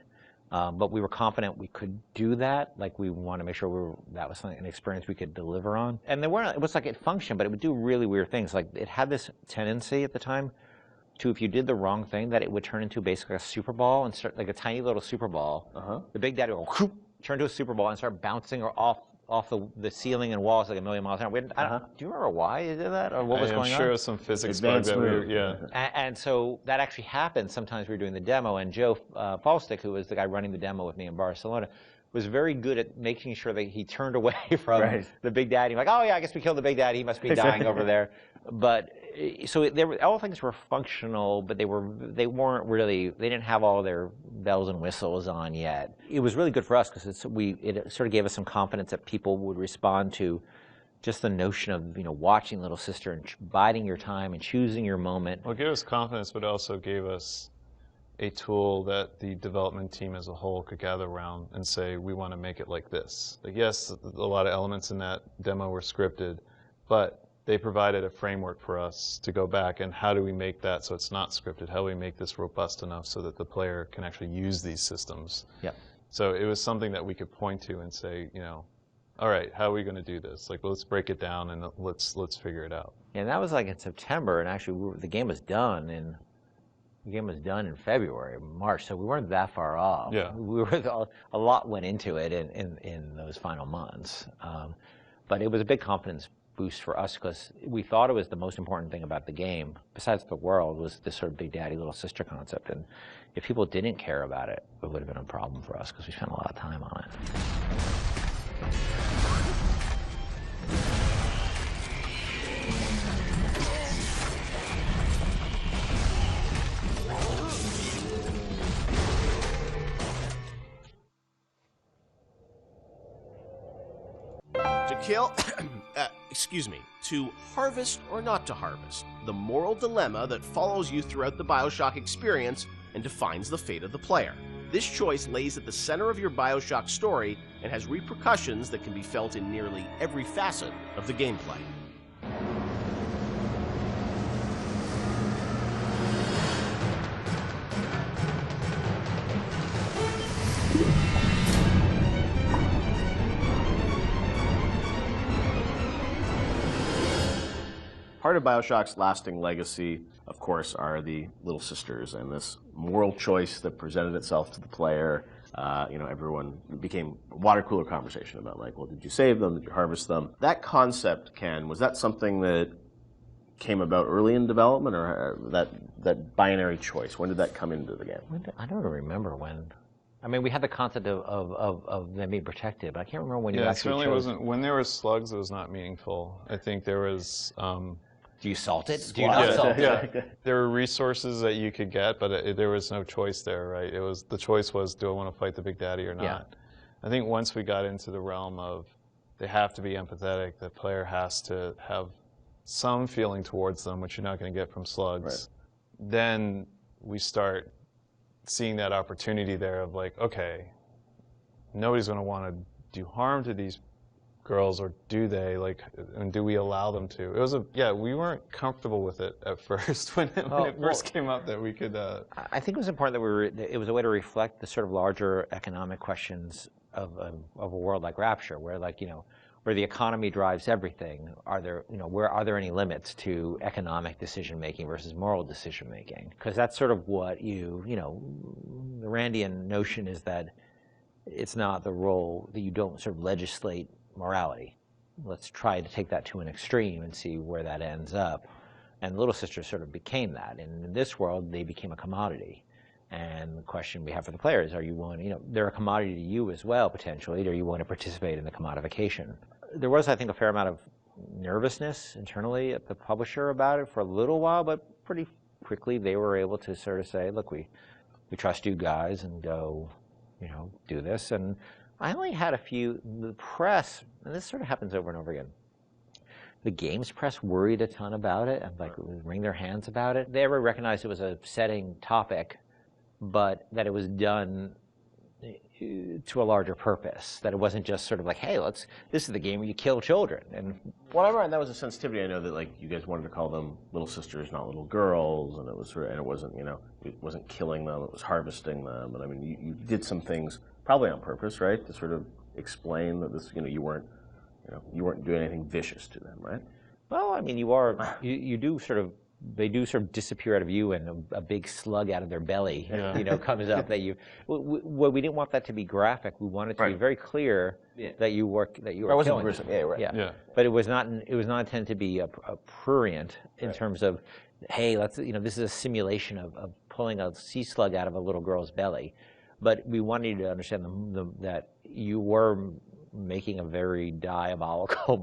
B: But we were confident we could do that. Like, we wanted to make sure that was an experience we could deliver on. And it was like it functioned, but it would do really weird things. Like, it had this tendency at the time to, if you did the wrong thing, that it would turn into basically a super ball and start like a tiny little super ball. The Big Daddy would go, turn to a super ball and start bouncing off the ceiling and walls like a million miles an hour. Do you remember why you did that, or what was going on?
C: I'm sure it was some physics bug that
B: And so that actually happened. Sometimes we were doing the demo, and Joe Falstick, who was the guy running the demo with me in Barcelona, was very good at making sure that he turned away from the Big Daddy. Like, oh yeah, I guess we killed the Big Daddy. He must be dying over there. But so all things were functional, but they weren't really. They didn't have all their bells and whistles on yet. It was really good for us because it sort of gave us some confidence that people would respond to just the notion of watching Little Sister and biding your time and choosing your moment.
C: Well, it gave us confidence, but it also gave us a tool that the development team as a whole could gather around and say, we want to make it like this. Like, yes, a lot of elements in that demo were scripted, but they provided a framework for us to go back and how do we make that so it's not scripted? How do we make this robust enough so that the player can actually use these systems?
B: Yeah.
C: So it was something that we could point to and say, all right, how are we going to do this? Like, let's break it down and let's figure it out.
B: Yeah, and that was like in September, and actually the game was done in February, March, so we weren't that far off.
C: Yeah.
B: A lot went into it in those final months, but it was a big confidence boost for us because we thought it was the most important thing about the game, besides the world, was this sort of Big Daddy, Little Sister concept. And if people didn't care about it, it would have been a problem for us because we spent a lot of time on
F: it. To kill, to harvest or not to harvest, the moral dilemma that follows you throughout the BioShock experience and defines the fate of the player. This choice lays at the center of your BioShock story and has repercussions that can be felt in nearly every facet of the gameplay.
A: Part of BioShock's lasting legacy, of course, are the Little Sisters and this moral choice that presented itself to the player. Everyone became a water cooler conversation about, like, well, did you save them? Did you harvest them? That concept, Ken, was that something that came about early in development, or that binary choice? When did that come into the game?
B: I don't remember when. I mean, we had the concept of them being protected, but I can't remember when you actually chose.
C: Yeah, it certainly wasn't. When there were slugs, it was not meaningful. I think there was...
B: Do you salt it? Do you not salt it?
C: Yeah. There were resources that you could get, but there was no choice there, right? The choice was, do I want to fight the Big Daddy or not?
B: Yeah.
C: I think once we got into the realm of they have to be empathetic, the player has to have some feeling towards them, which you're not going to get from slugs, then we start seeing that opportunity there of like, okay, nobody's going to want to do harm to these girls, or do they, like, and do we allow them to? It was we weren't comfortable with it at first when it first came up that we could.
B: I think it was important that it was a way to reflect the sort of larger economic questions of a world like Rapture, where, like, where the economy drives everything. Are there any limits to economic decision making versus moral decision making? Because that's sort of what the Randian notion is that it's not the role that you don't sort of legislate morality. Let's try to take that to an extreme and see where that ends up. And Little Sisters sort of became that. And in this world, they became a commodity. And the question we have for the players, are you willing, they're a commodity to you as well, potentially. Are you willing to participate in the commodification? There was, I think, a fair amount of nervousness internally at the publisher about it for a little while, but pretty quickly they were able to sort of say, look, we trust you guys, and go, do this. And I only had a few, the press, and this sort of happens over and over again. The games press worried a ton about it and wring their hands about it. They ever recognized it was a setting topic, but that it was done to a larger purpose. That it wasn't just sort of like, hey, this is the game where you kill children. And
A: whatever, and that was a sensitivity. I know that you guys wanted to call them little sisters, not little girls, and it was and it wasn't it wasn't killing them, it was harvesting them. And I mean, you did some things probably on purpose, right, to sort of explain that this you weren't doing anything vicious to them, right?
B: Well, I mean, you do sort of. They do sort of disappear out of you, and a big slug out of their belly, comes up. That we didn't want that to be graphic. We wanted to be very clear that you were killing
A: gruesome.
B: them.
A: Yeah.
B: But it was not intended to be a prurient in terms of, hey, this is a simulation of pulling a sea slug out of a little girl's belly. But we wanted you to understand that you were making a very diabolical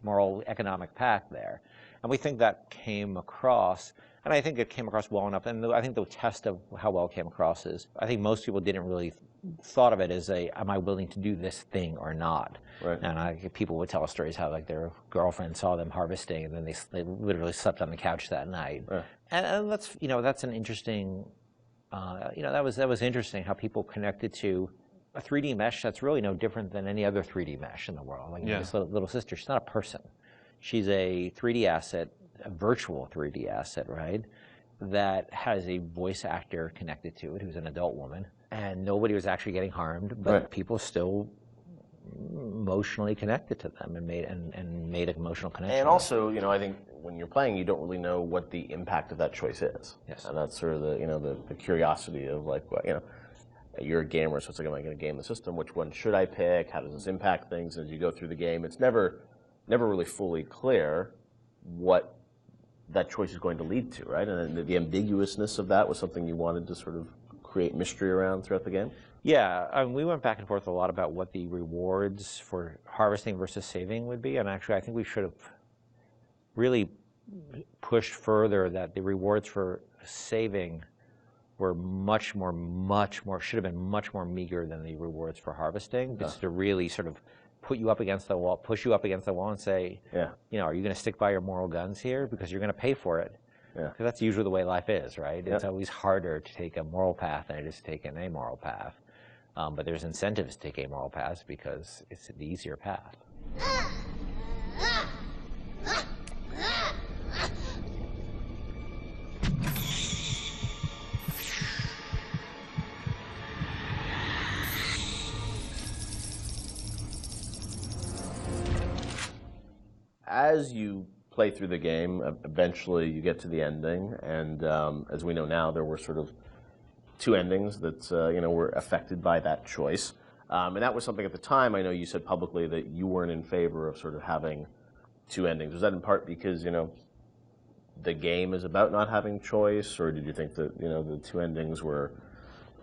B: moral economic pact there. And we think that came across, and I think it came across well enough. And I think the test of how well it came across is, I think most people didn't really thought of it as am I willing to do this thing or not?
A: Right.
B: And people would tell us stories how their girlfriend saw them harvesting, and then they literally slept on the couch that night.
A: Right.
B: And that's an interesting, that was interesting how people connected to a 3D mesh that's really no different than any other 3D mesh in the world. This little sister, she's not a person. She's a 3D asset, a virtual 3D asset, right, that has a voice actor connected to it who's an adult woman. And nobody was actually getting harmed, but people still emotionally connected to them and made an emotional connection.
A: And also, I think when you're playing, you don't really know what the impact of that choice is.
B: Yes.
A: And that's sort of the curiosity of you're a gamer, so it's like, am I going to game the system? Which one should I pick? How does this impact things as you go through the game? It's never really fully clear what that choice is going to lead to, right? And the ambiguousness of that was something you wanted to sort of create mystery around throughout the game?
B: Yeah, we went back and forth a lot about what the rewards for harvesting versus saving would be, and actually I think we should have really pushed further that the rewards for saving were should have been much more meager than the rewards for harvesting, just to really sort of put you up against the wall, push you up against the wall and say, are you going to stick by your moral guns here? Because you're going to pay for it.
A: Yeah.
B: Because that's usually the way life is, right? It's always harder to take a moral path than it is to take an amoral path. But there's incentives to take amoral paths because it's the easier path.
A: As you play through the game, eventually you get to the ending, and as we know now, there were sort of two endings that were affected by that choice. And that was something at the time, I know you said publicly that you weren't in favor of sort of having two endings. Was that in part because, the game is about not having choice, or did you think that, the two endings were,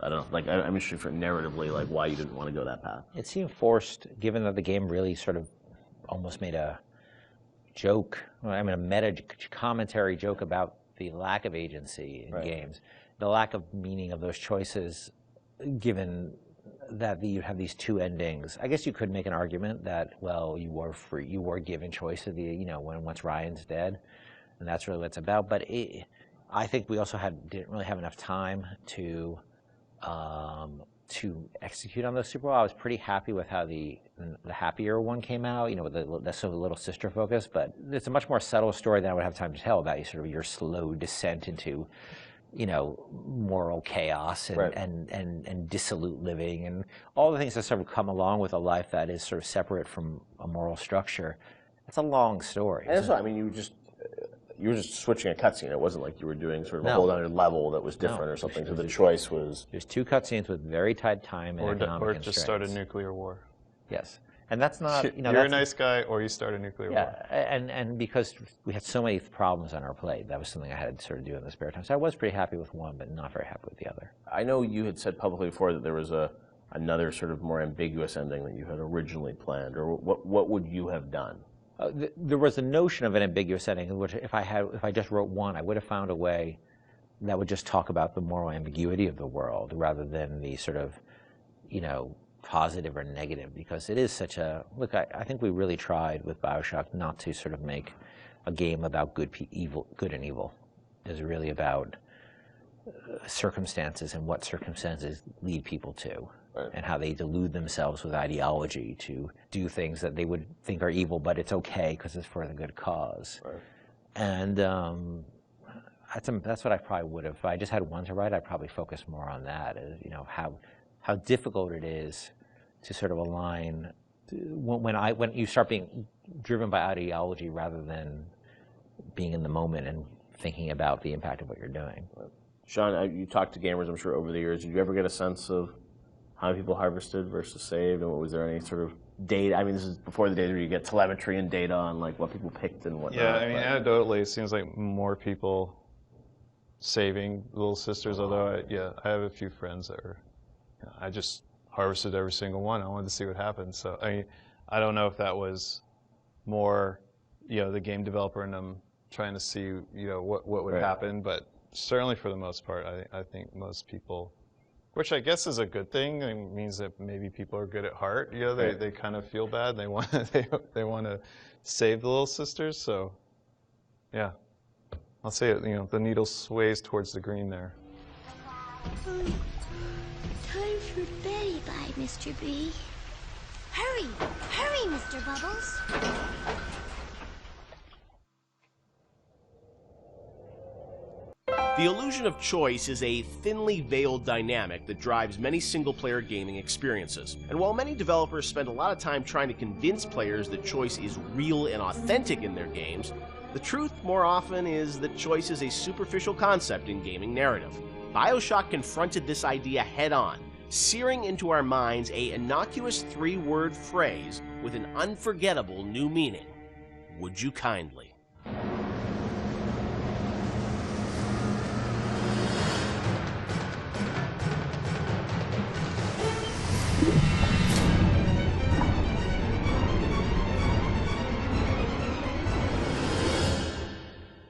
A: I don't know, I'm interested for narratively, why you didn't want to go that path?
B: It seemed forced, given that the game really sort of almost made a joke, a meta commentary joke about the lack of agency in games, the lack of meaning of those choices, given that you have these two endings. I guess you could make an argument that, well, you were free, you were given choice of the, once Ryan's dead, and that's really what it's about. But I think we also didn't really have enough time to to execute on those super well. I was pretty happy with how the happier one came out, you know, with the sort of little sister focus, but it's a much more subtle story than I would have time to tell about your slow descent into, you know, moral chaos and dissolute living and all the things that sort of come along with a life that is sort of separate from a moral structure. It's a long story.
A: And that's what I mean. You were just switching a cutscene. It wasn't like you were doing sort of a whole other level that was different or something. So the choice was
B: there's 2 cutscenes with very tight time and economic
C: or
B: constraints.
C: just start a nuclear war.
B: Yes, and that's not, you know,
C: you're a nice guy, or you start a nuclear war.
B: And because we had so many problems on our plate, that was something I had to sort of do in the spare time. So I was pretty happy with one, but not very happy with the other.
A: I know you had said publicly before that there was another sort of more ambiguous ending that you had originally planned, or what would you have done?
B: There was a notion of an ambiguous ending, which if I just wrote one, I would have found a way that would just talk about the moral ambiguity of the world rather than the sort of, you know, positive or negative, because it is such a look. I think we really tried with BioShock not to sort of make a game about good and evil. It's really about circumstances and what circumstances lead people to. And how they delude themselves with ideology to do things that they would think are evil, but it's okay because it's for the good cause. Right. And that's what I probably would have. If I just had one to write, I'd probably focus more on that. You know, how difficult it is to sort of align when you start being driven by ideology rather than being in the moment and thinking about the impact of what you're doing.
A: Right. Sean, you talked to gamers, I'm sure, over the years. Did you ever get a sense of how many people harvested versus saved, and was there any sort of data? I mean, this is before the days where you get telemetry and data on like what people picked and whatnot.
C: Yeah, I mean, anecdotally, it seems like more people saving Little Sisters. Although, I have a few friends that I just harvested every single one. I wanted to see what happened. So, I mean, I don't know if that was more, you know, the game developer and them trying to see, you know, what would happen. But certainly, for the most part, I think most people. Which I guess is a good thing. It means that maybe people are good at heart. You know, they kind of feel bad. They want they want to save the Little Sisters. So, yeah, I'll say it. You know, the needle sways towards the green there.
E: Time for bed, Mr. B. Hurry, hurry, Mr. Bubbles.
F: The illusion of choice is a thinly veiled dynamic that drives many single-player gaming experiences. And while many developers spend a lot of time trying to convince players that choice is real and authentic in their games, the truth more often is that choice is a superficial concept in gaming narrative. BioShock confronted this idea head-on, searing into our minds a innocuous 3-word phrase with an unforgettable new meaning. Would you kindly?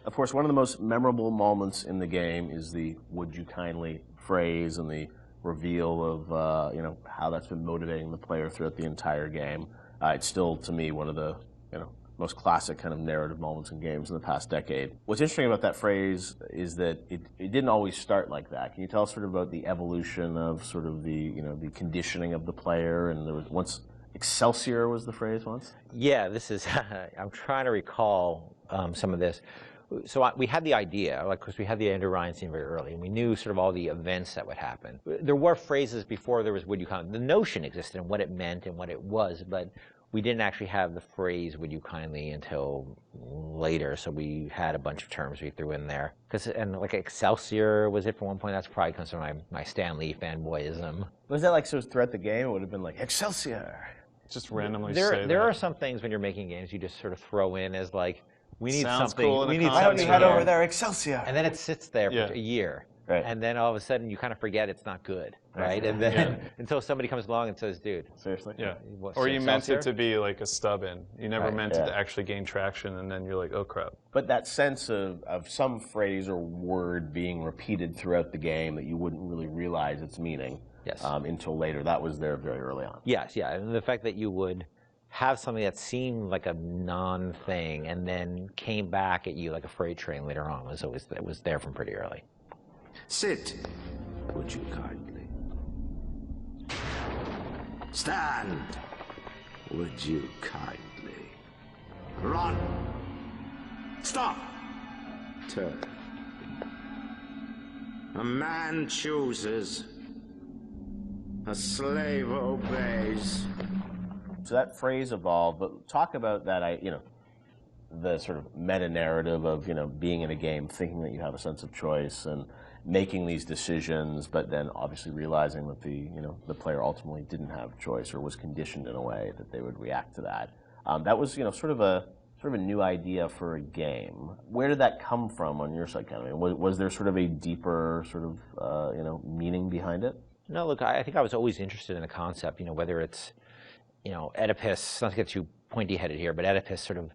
A: Of course, one of the most memorable moments in the game is the "Would you kindly" phrase and the reveal of you know, how that's been motivating the player throughout the entire game. It's still, to me, one of the most classic kind of narrative moments in games in the past decade. What's interesting about that phrase is that it didn't always start like that. Can you tell us sort of about the evolution of sort of the the conditioning of the player? And there was once Excelsior was the phrase once.
B: Yeah, this is. I'm trying to recall some of this. So we had the idea, like, because we had the Andrew Ryan scene very early, and we knew sort of all the events that would happen. There were phrases before there was "Would you kindly." The notion existed and what it meant and what it was, but we didn't actually have the phrase "Would you kindly" until later. So we had a bunch of terms we threw in there. And like Excelsior was it for one point. That's probably comes from my Stan Lee fanboyism.
A: Was that like so throughout the game? It would have been like Excelsior.
C: Just randomly
B: there are some things when you're making games you just sort of throw in as like, we need
C: Sounds
B: something.
C: Cool
B: we need
A: Why
B: something.
A: don't you head over there, Excelsior?
B: And then it sits there for a year.
A: Right.
B: And then all of a sudden you kind of forget it's not good, right? And then until somebody comes along and says, "Dude,
A: seriously."
C: Yeah.
B: What,
C: or you
B: Excelsior?
C: meant it to be like a stub in. You never meant it to actually gain traction, and then you're like, "Oh crap."
A: But that sense of some phrase or word being repeated throughout the game that you wouldn't really realize its meaning until later, that was there very early on.
B: Yes, yeah. And the fact that you would have something that seemed like a non-thing and then came back at you like a freight train later on it was there from pretty early.
L: Sit, would you kindly? Stand! Would you kindly? Run! Stop! Turn. A man chooses. A slave obeys.
A: So that phrase evolved, but talk about that, the sort of meta-narrative of, being in a game, thinking that you have a sense of choice and making these decisions, but then obviously realizing that the player ultimately didn't have choice or was conditioned in a way that they would react to that. That was, sort of a new idea for a game. Where did that come from on your side, Ken? I mean, was there sort of a deeper sort of, meaning behind it?
B: No, look, I think I was always interested in the concept, whether it's, Oedipus, not to get too pointy-headed here, but Oedipus sort of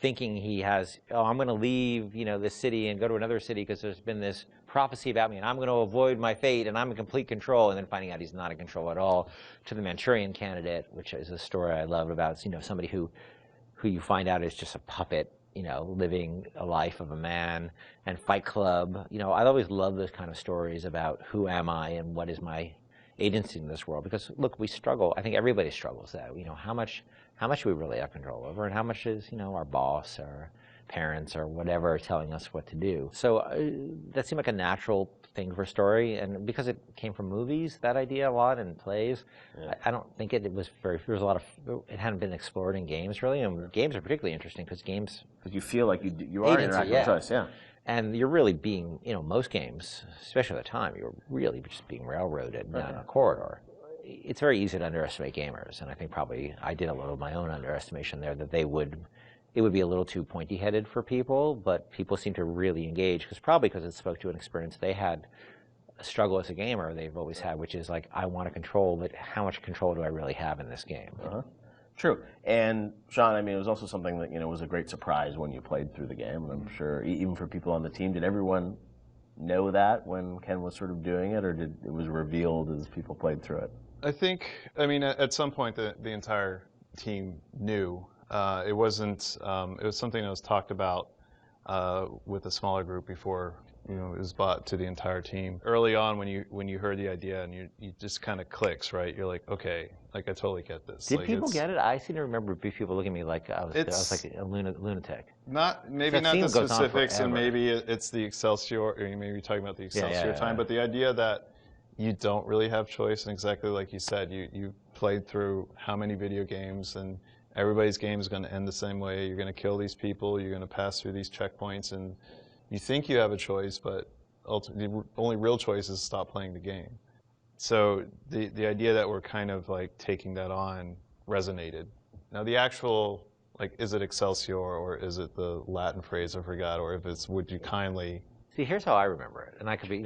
B: thinking he has, I'm going to leave, this city and go to another city because there's been this prophecy about me and I'm going to avoid my fate and I'm in complete control, and then finding out he's not in control at all, to the Manchurian Candidate, which is a story I love about, somebody who you find out is just a puppet, living a life of a man, and Fight Club. I always love those kind of stories about who am I and what is my agency in this world, because look, we struggle. I think everybody struggles that. How much do we really have control over, and how much is our boss or parents or whatever telling us what to do? So that seemed like a natural thing for a story, and because it came from movies, that idea a lot, and plays, yeah. I don't think it was very. There was a lot of. It hadn't been explored in games really, and games are particularly interesting because you feel like you are interacting with choice, yeah. And you're really being, most games, especially at the time, you're really just being railroaded down a corridor. It's very easy to underestimate gamers, and I think probably I did a little of my own underestimation there, that it would be a little too pointy-headed for people, but people seem to really engage, probably because it spoke to an experience they had, a struggle as a gamer they've always had, which is like, I want to control, but how much control do I really have in this game?
A: True. And Sean, I mean, it was also something that, was a great surprise when you played through the game. And I'm sure even for people on the team, did everyone know that when Ken was sort of doing it, or did it was revealed as people played through it?
C: I think, at some point the entire team knew. It wasn't, it was something that was talked about with a smaller group before, it was brought to the entire team. Early on, when you heard the idea and you just kind of clicks, right? You're like, okay, like I totally get this.
B: Did people get it? I seem to remember people looking at me like I was like a lunatic.
C: Maybe not the specifics, and maybe it's the Excelsior, or maybe you're talking about the Excelsior time, but the idea that you don't really have choice, and exactly like you said, you played through how many video games, and everybody's game is going to end the same way. You're going to kill these people, you're going to pass through these checkpoints, and you think you have a choice, but ultimately the only real choice is stop playing the game. So the idea that we're kind of like taking that on resonated. Now the actual, like, is it Excelsior, or is it the Latin phrase I forgot, or if it's would you kindly?
B: See, here's how I remember it, and I could be,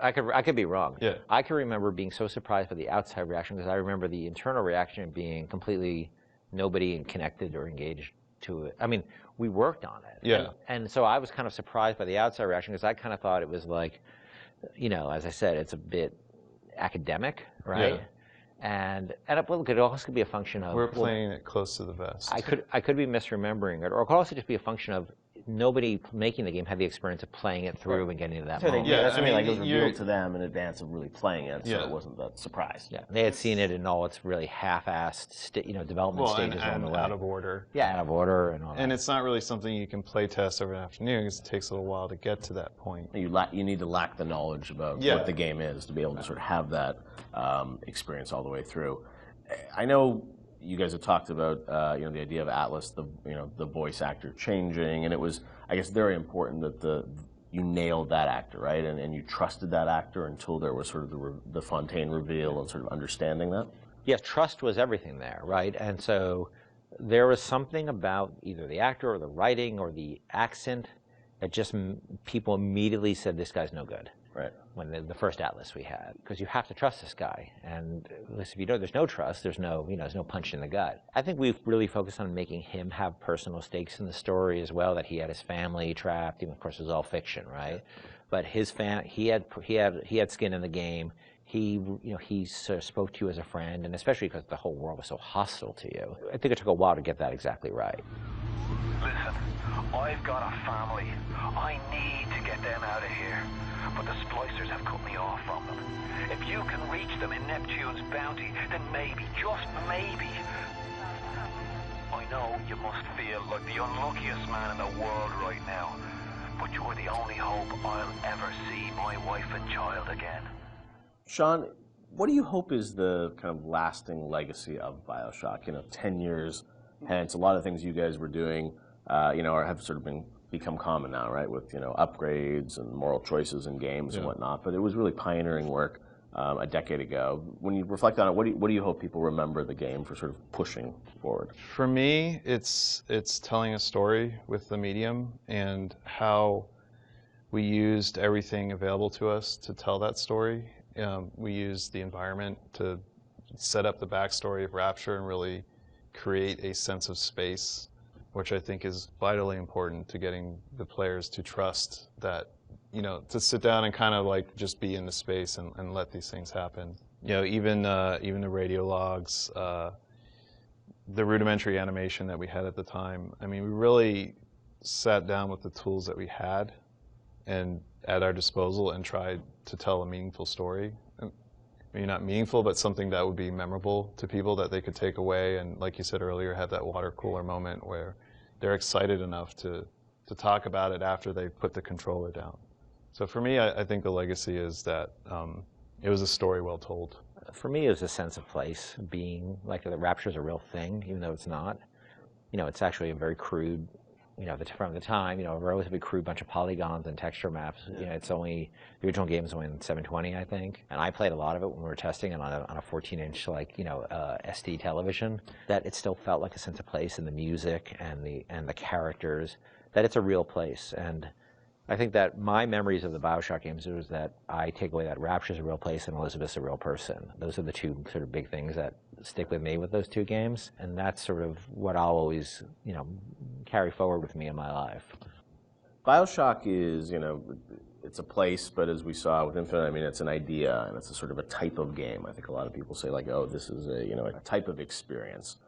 B: I could be wrong.
C: Yeah.
B: I can remember being so surprised by the outside reaction, because I remember the internal reaction being completely nobody connected or engaged to it. I mean, we worked on it.
C: Yeah.
B: And so I was kind of surprised by the outside reaction, because I kind of thought it was like, as I said, it's a bit academic, right?
C: Yeah.
B: And look, it also could be a function of
C: we're playing it close to the vest.
B: I could be misremembering it, or it could also just be a function of nobody making the game had the experience of playing it through and getting to that moment.
A: Yeah, that's what I mean. Like, it was revealed to them in advance of really playing it, so it wasn't that surprise.
B: Yeah, they had seen it in all its really half-assed, development stages on the way.
C: Out of order.
B: Yeah, out of order and all that.
C: And it's not really something you can play test over an afternoon, because it takes a little while to get to that point.
A: You need to lack the knowledge about what the game is to be able to sort of have that experience all the way through. I know you guys have talked about the idea of Atlas, the voice actor changing, and it was, I guess, very important that you nailed that actor, right? And you trusted that actor until there was sort of the Fontaine reveal and sort of understanding that.
B: Yeah, trust was everything there, right? And so there was something about either the actor or the writing or the accent that just people immediately said, this guy's no good.
A: Right.
B: When the first Atlas we had, because you have to trust this guy, and if you don't, there's no trust. There's no, there's no punch in the gut. I think we've really focused on making him have personal stakes in the story as well. That he had his family trapped. Even, of course, it was all fiction, right? But his he had skin in the game. He sort of spoke to you as a friend, and especially because the whole world was so hostile to you. I think it took a while to get that exactly right.
I: Listen, I've got a family. I need to get them out of here. But the splicers have cut me off from them. If you can reach them in Neptune's bounty, then maybe, just maybe... I know you must feel like the unluckiest man in the world right now, but you're the only hope I'll ever see my wife and child again.
A: Sean, what do you hope is the kind of lasting legacy of BioShock? 10 years hence, a lot of things you guys were doing, have sort of become common now, right? With, upgrades and moral choices in games and whatnot. But it was really pioneering work a decade ago. When you reflect on it, what do you hope people remember the game for sort of pushing forward?
C: For me, it's telling a story with the medium and how we used everything available to us to tell that story. We used the environment to set up the backstory of Rapture and really create a sense of space, which I think is vitally important to getting the players to trust that, to sit down and kind of like just be in the space and let these things happen. Even the radio logs, the rudimentary animation that we had at the time. I mean, we really sat down with the tools that we had and at our disposal and tried to tell a meaningful story. Maybe not meaningful, but something that would be memorable to people that they could take away and, like you said earlier, have that water cooler moment where they're excited enough to talk about it after they put the controller down. So for me, I think the legacy is that it was a story well told.
B: For me, it was a sense of place, being like the Rapture is a real thing, even though it's not. It's actually a very crude, from the time, a relatively crude bunch of polygons and texture maps. It's only, the original game is only in 720, I think. And I played a lot of it when we were testing it on a 14-inch, SD television. That it still felt like a sense of place in the music and the characters, that it's a real place. And I think that my memories of the BioShock games is that I take away that Rapture's a real place and Elizabeth's a real person. Those are the two sort of big things that stick with me with those two games, and that's sort of what I'll always, carry forward with me in my life.
A: BioShock is, it's a place, but as we saw with Infinite, I mean, it's an idea, and it's a sort of a type of game. I think a lot of people say, like, oh, this is a type of experience.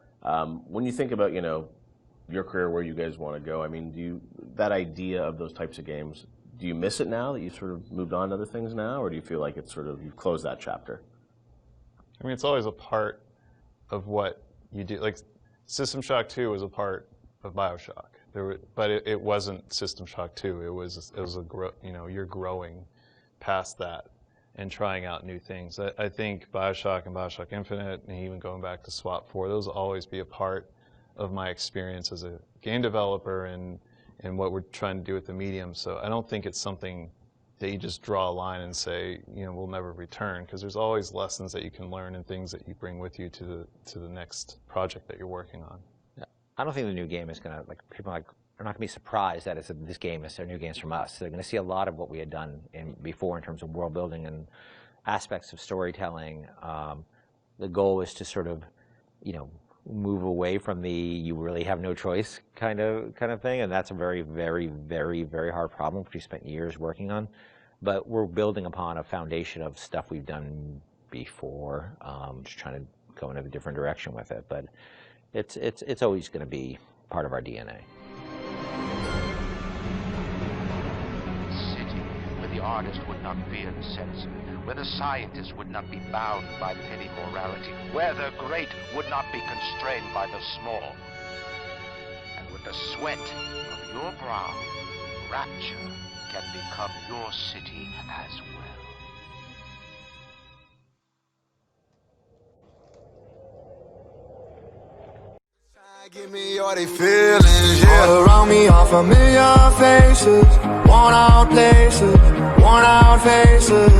A: When you think about, your career, where you guys want to go, I mean, that idea of those types of games, do you miss it now that you've sort of moved on to other things now, or do you feel like it's sort of, you've closed that chapter?
C: I mean, it's always a part of what you do. Like, System Shock 2 was a part of BioShock, but it wasn't System Shock 2. It was you're growing past that and trying out new things. I think BioShock and BioShock Infinite, and even going back to SWAT 4, those will always be a part of my experience as a game developer and what we're trying to do with the medium. So I don't think it's something that you just draw a line and say, we'll never return, because there's always lessons that you can learn and things that you bring with you to the next project that you're working on.
B: Yeah. I don't think the new game is going to, people are not going to be surprised that this game is new games from us. They're going to see a lot of what we had done before in terms of world building and aspects of storytelling. The goal is to sort of, move away from the you really have no choice kind of thing, and that's a very, very, very, very hard problem, which we spent years working on. But we're building upon a foundation of stuff we've done before, just trying to go in a different direction with it. But it's always going to be part of our DNA.
D: City where the artist would not fear the censor, where the scientist would not be bound by petty morality, where the great would not be constrained by the small. And with the sweat of your brow, Rapture can become your city as well.
R: Give me all they feelings, yeah. All around me are familiar faces, worn out places, worn out faces.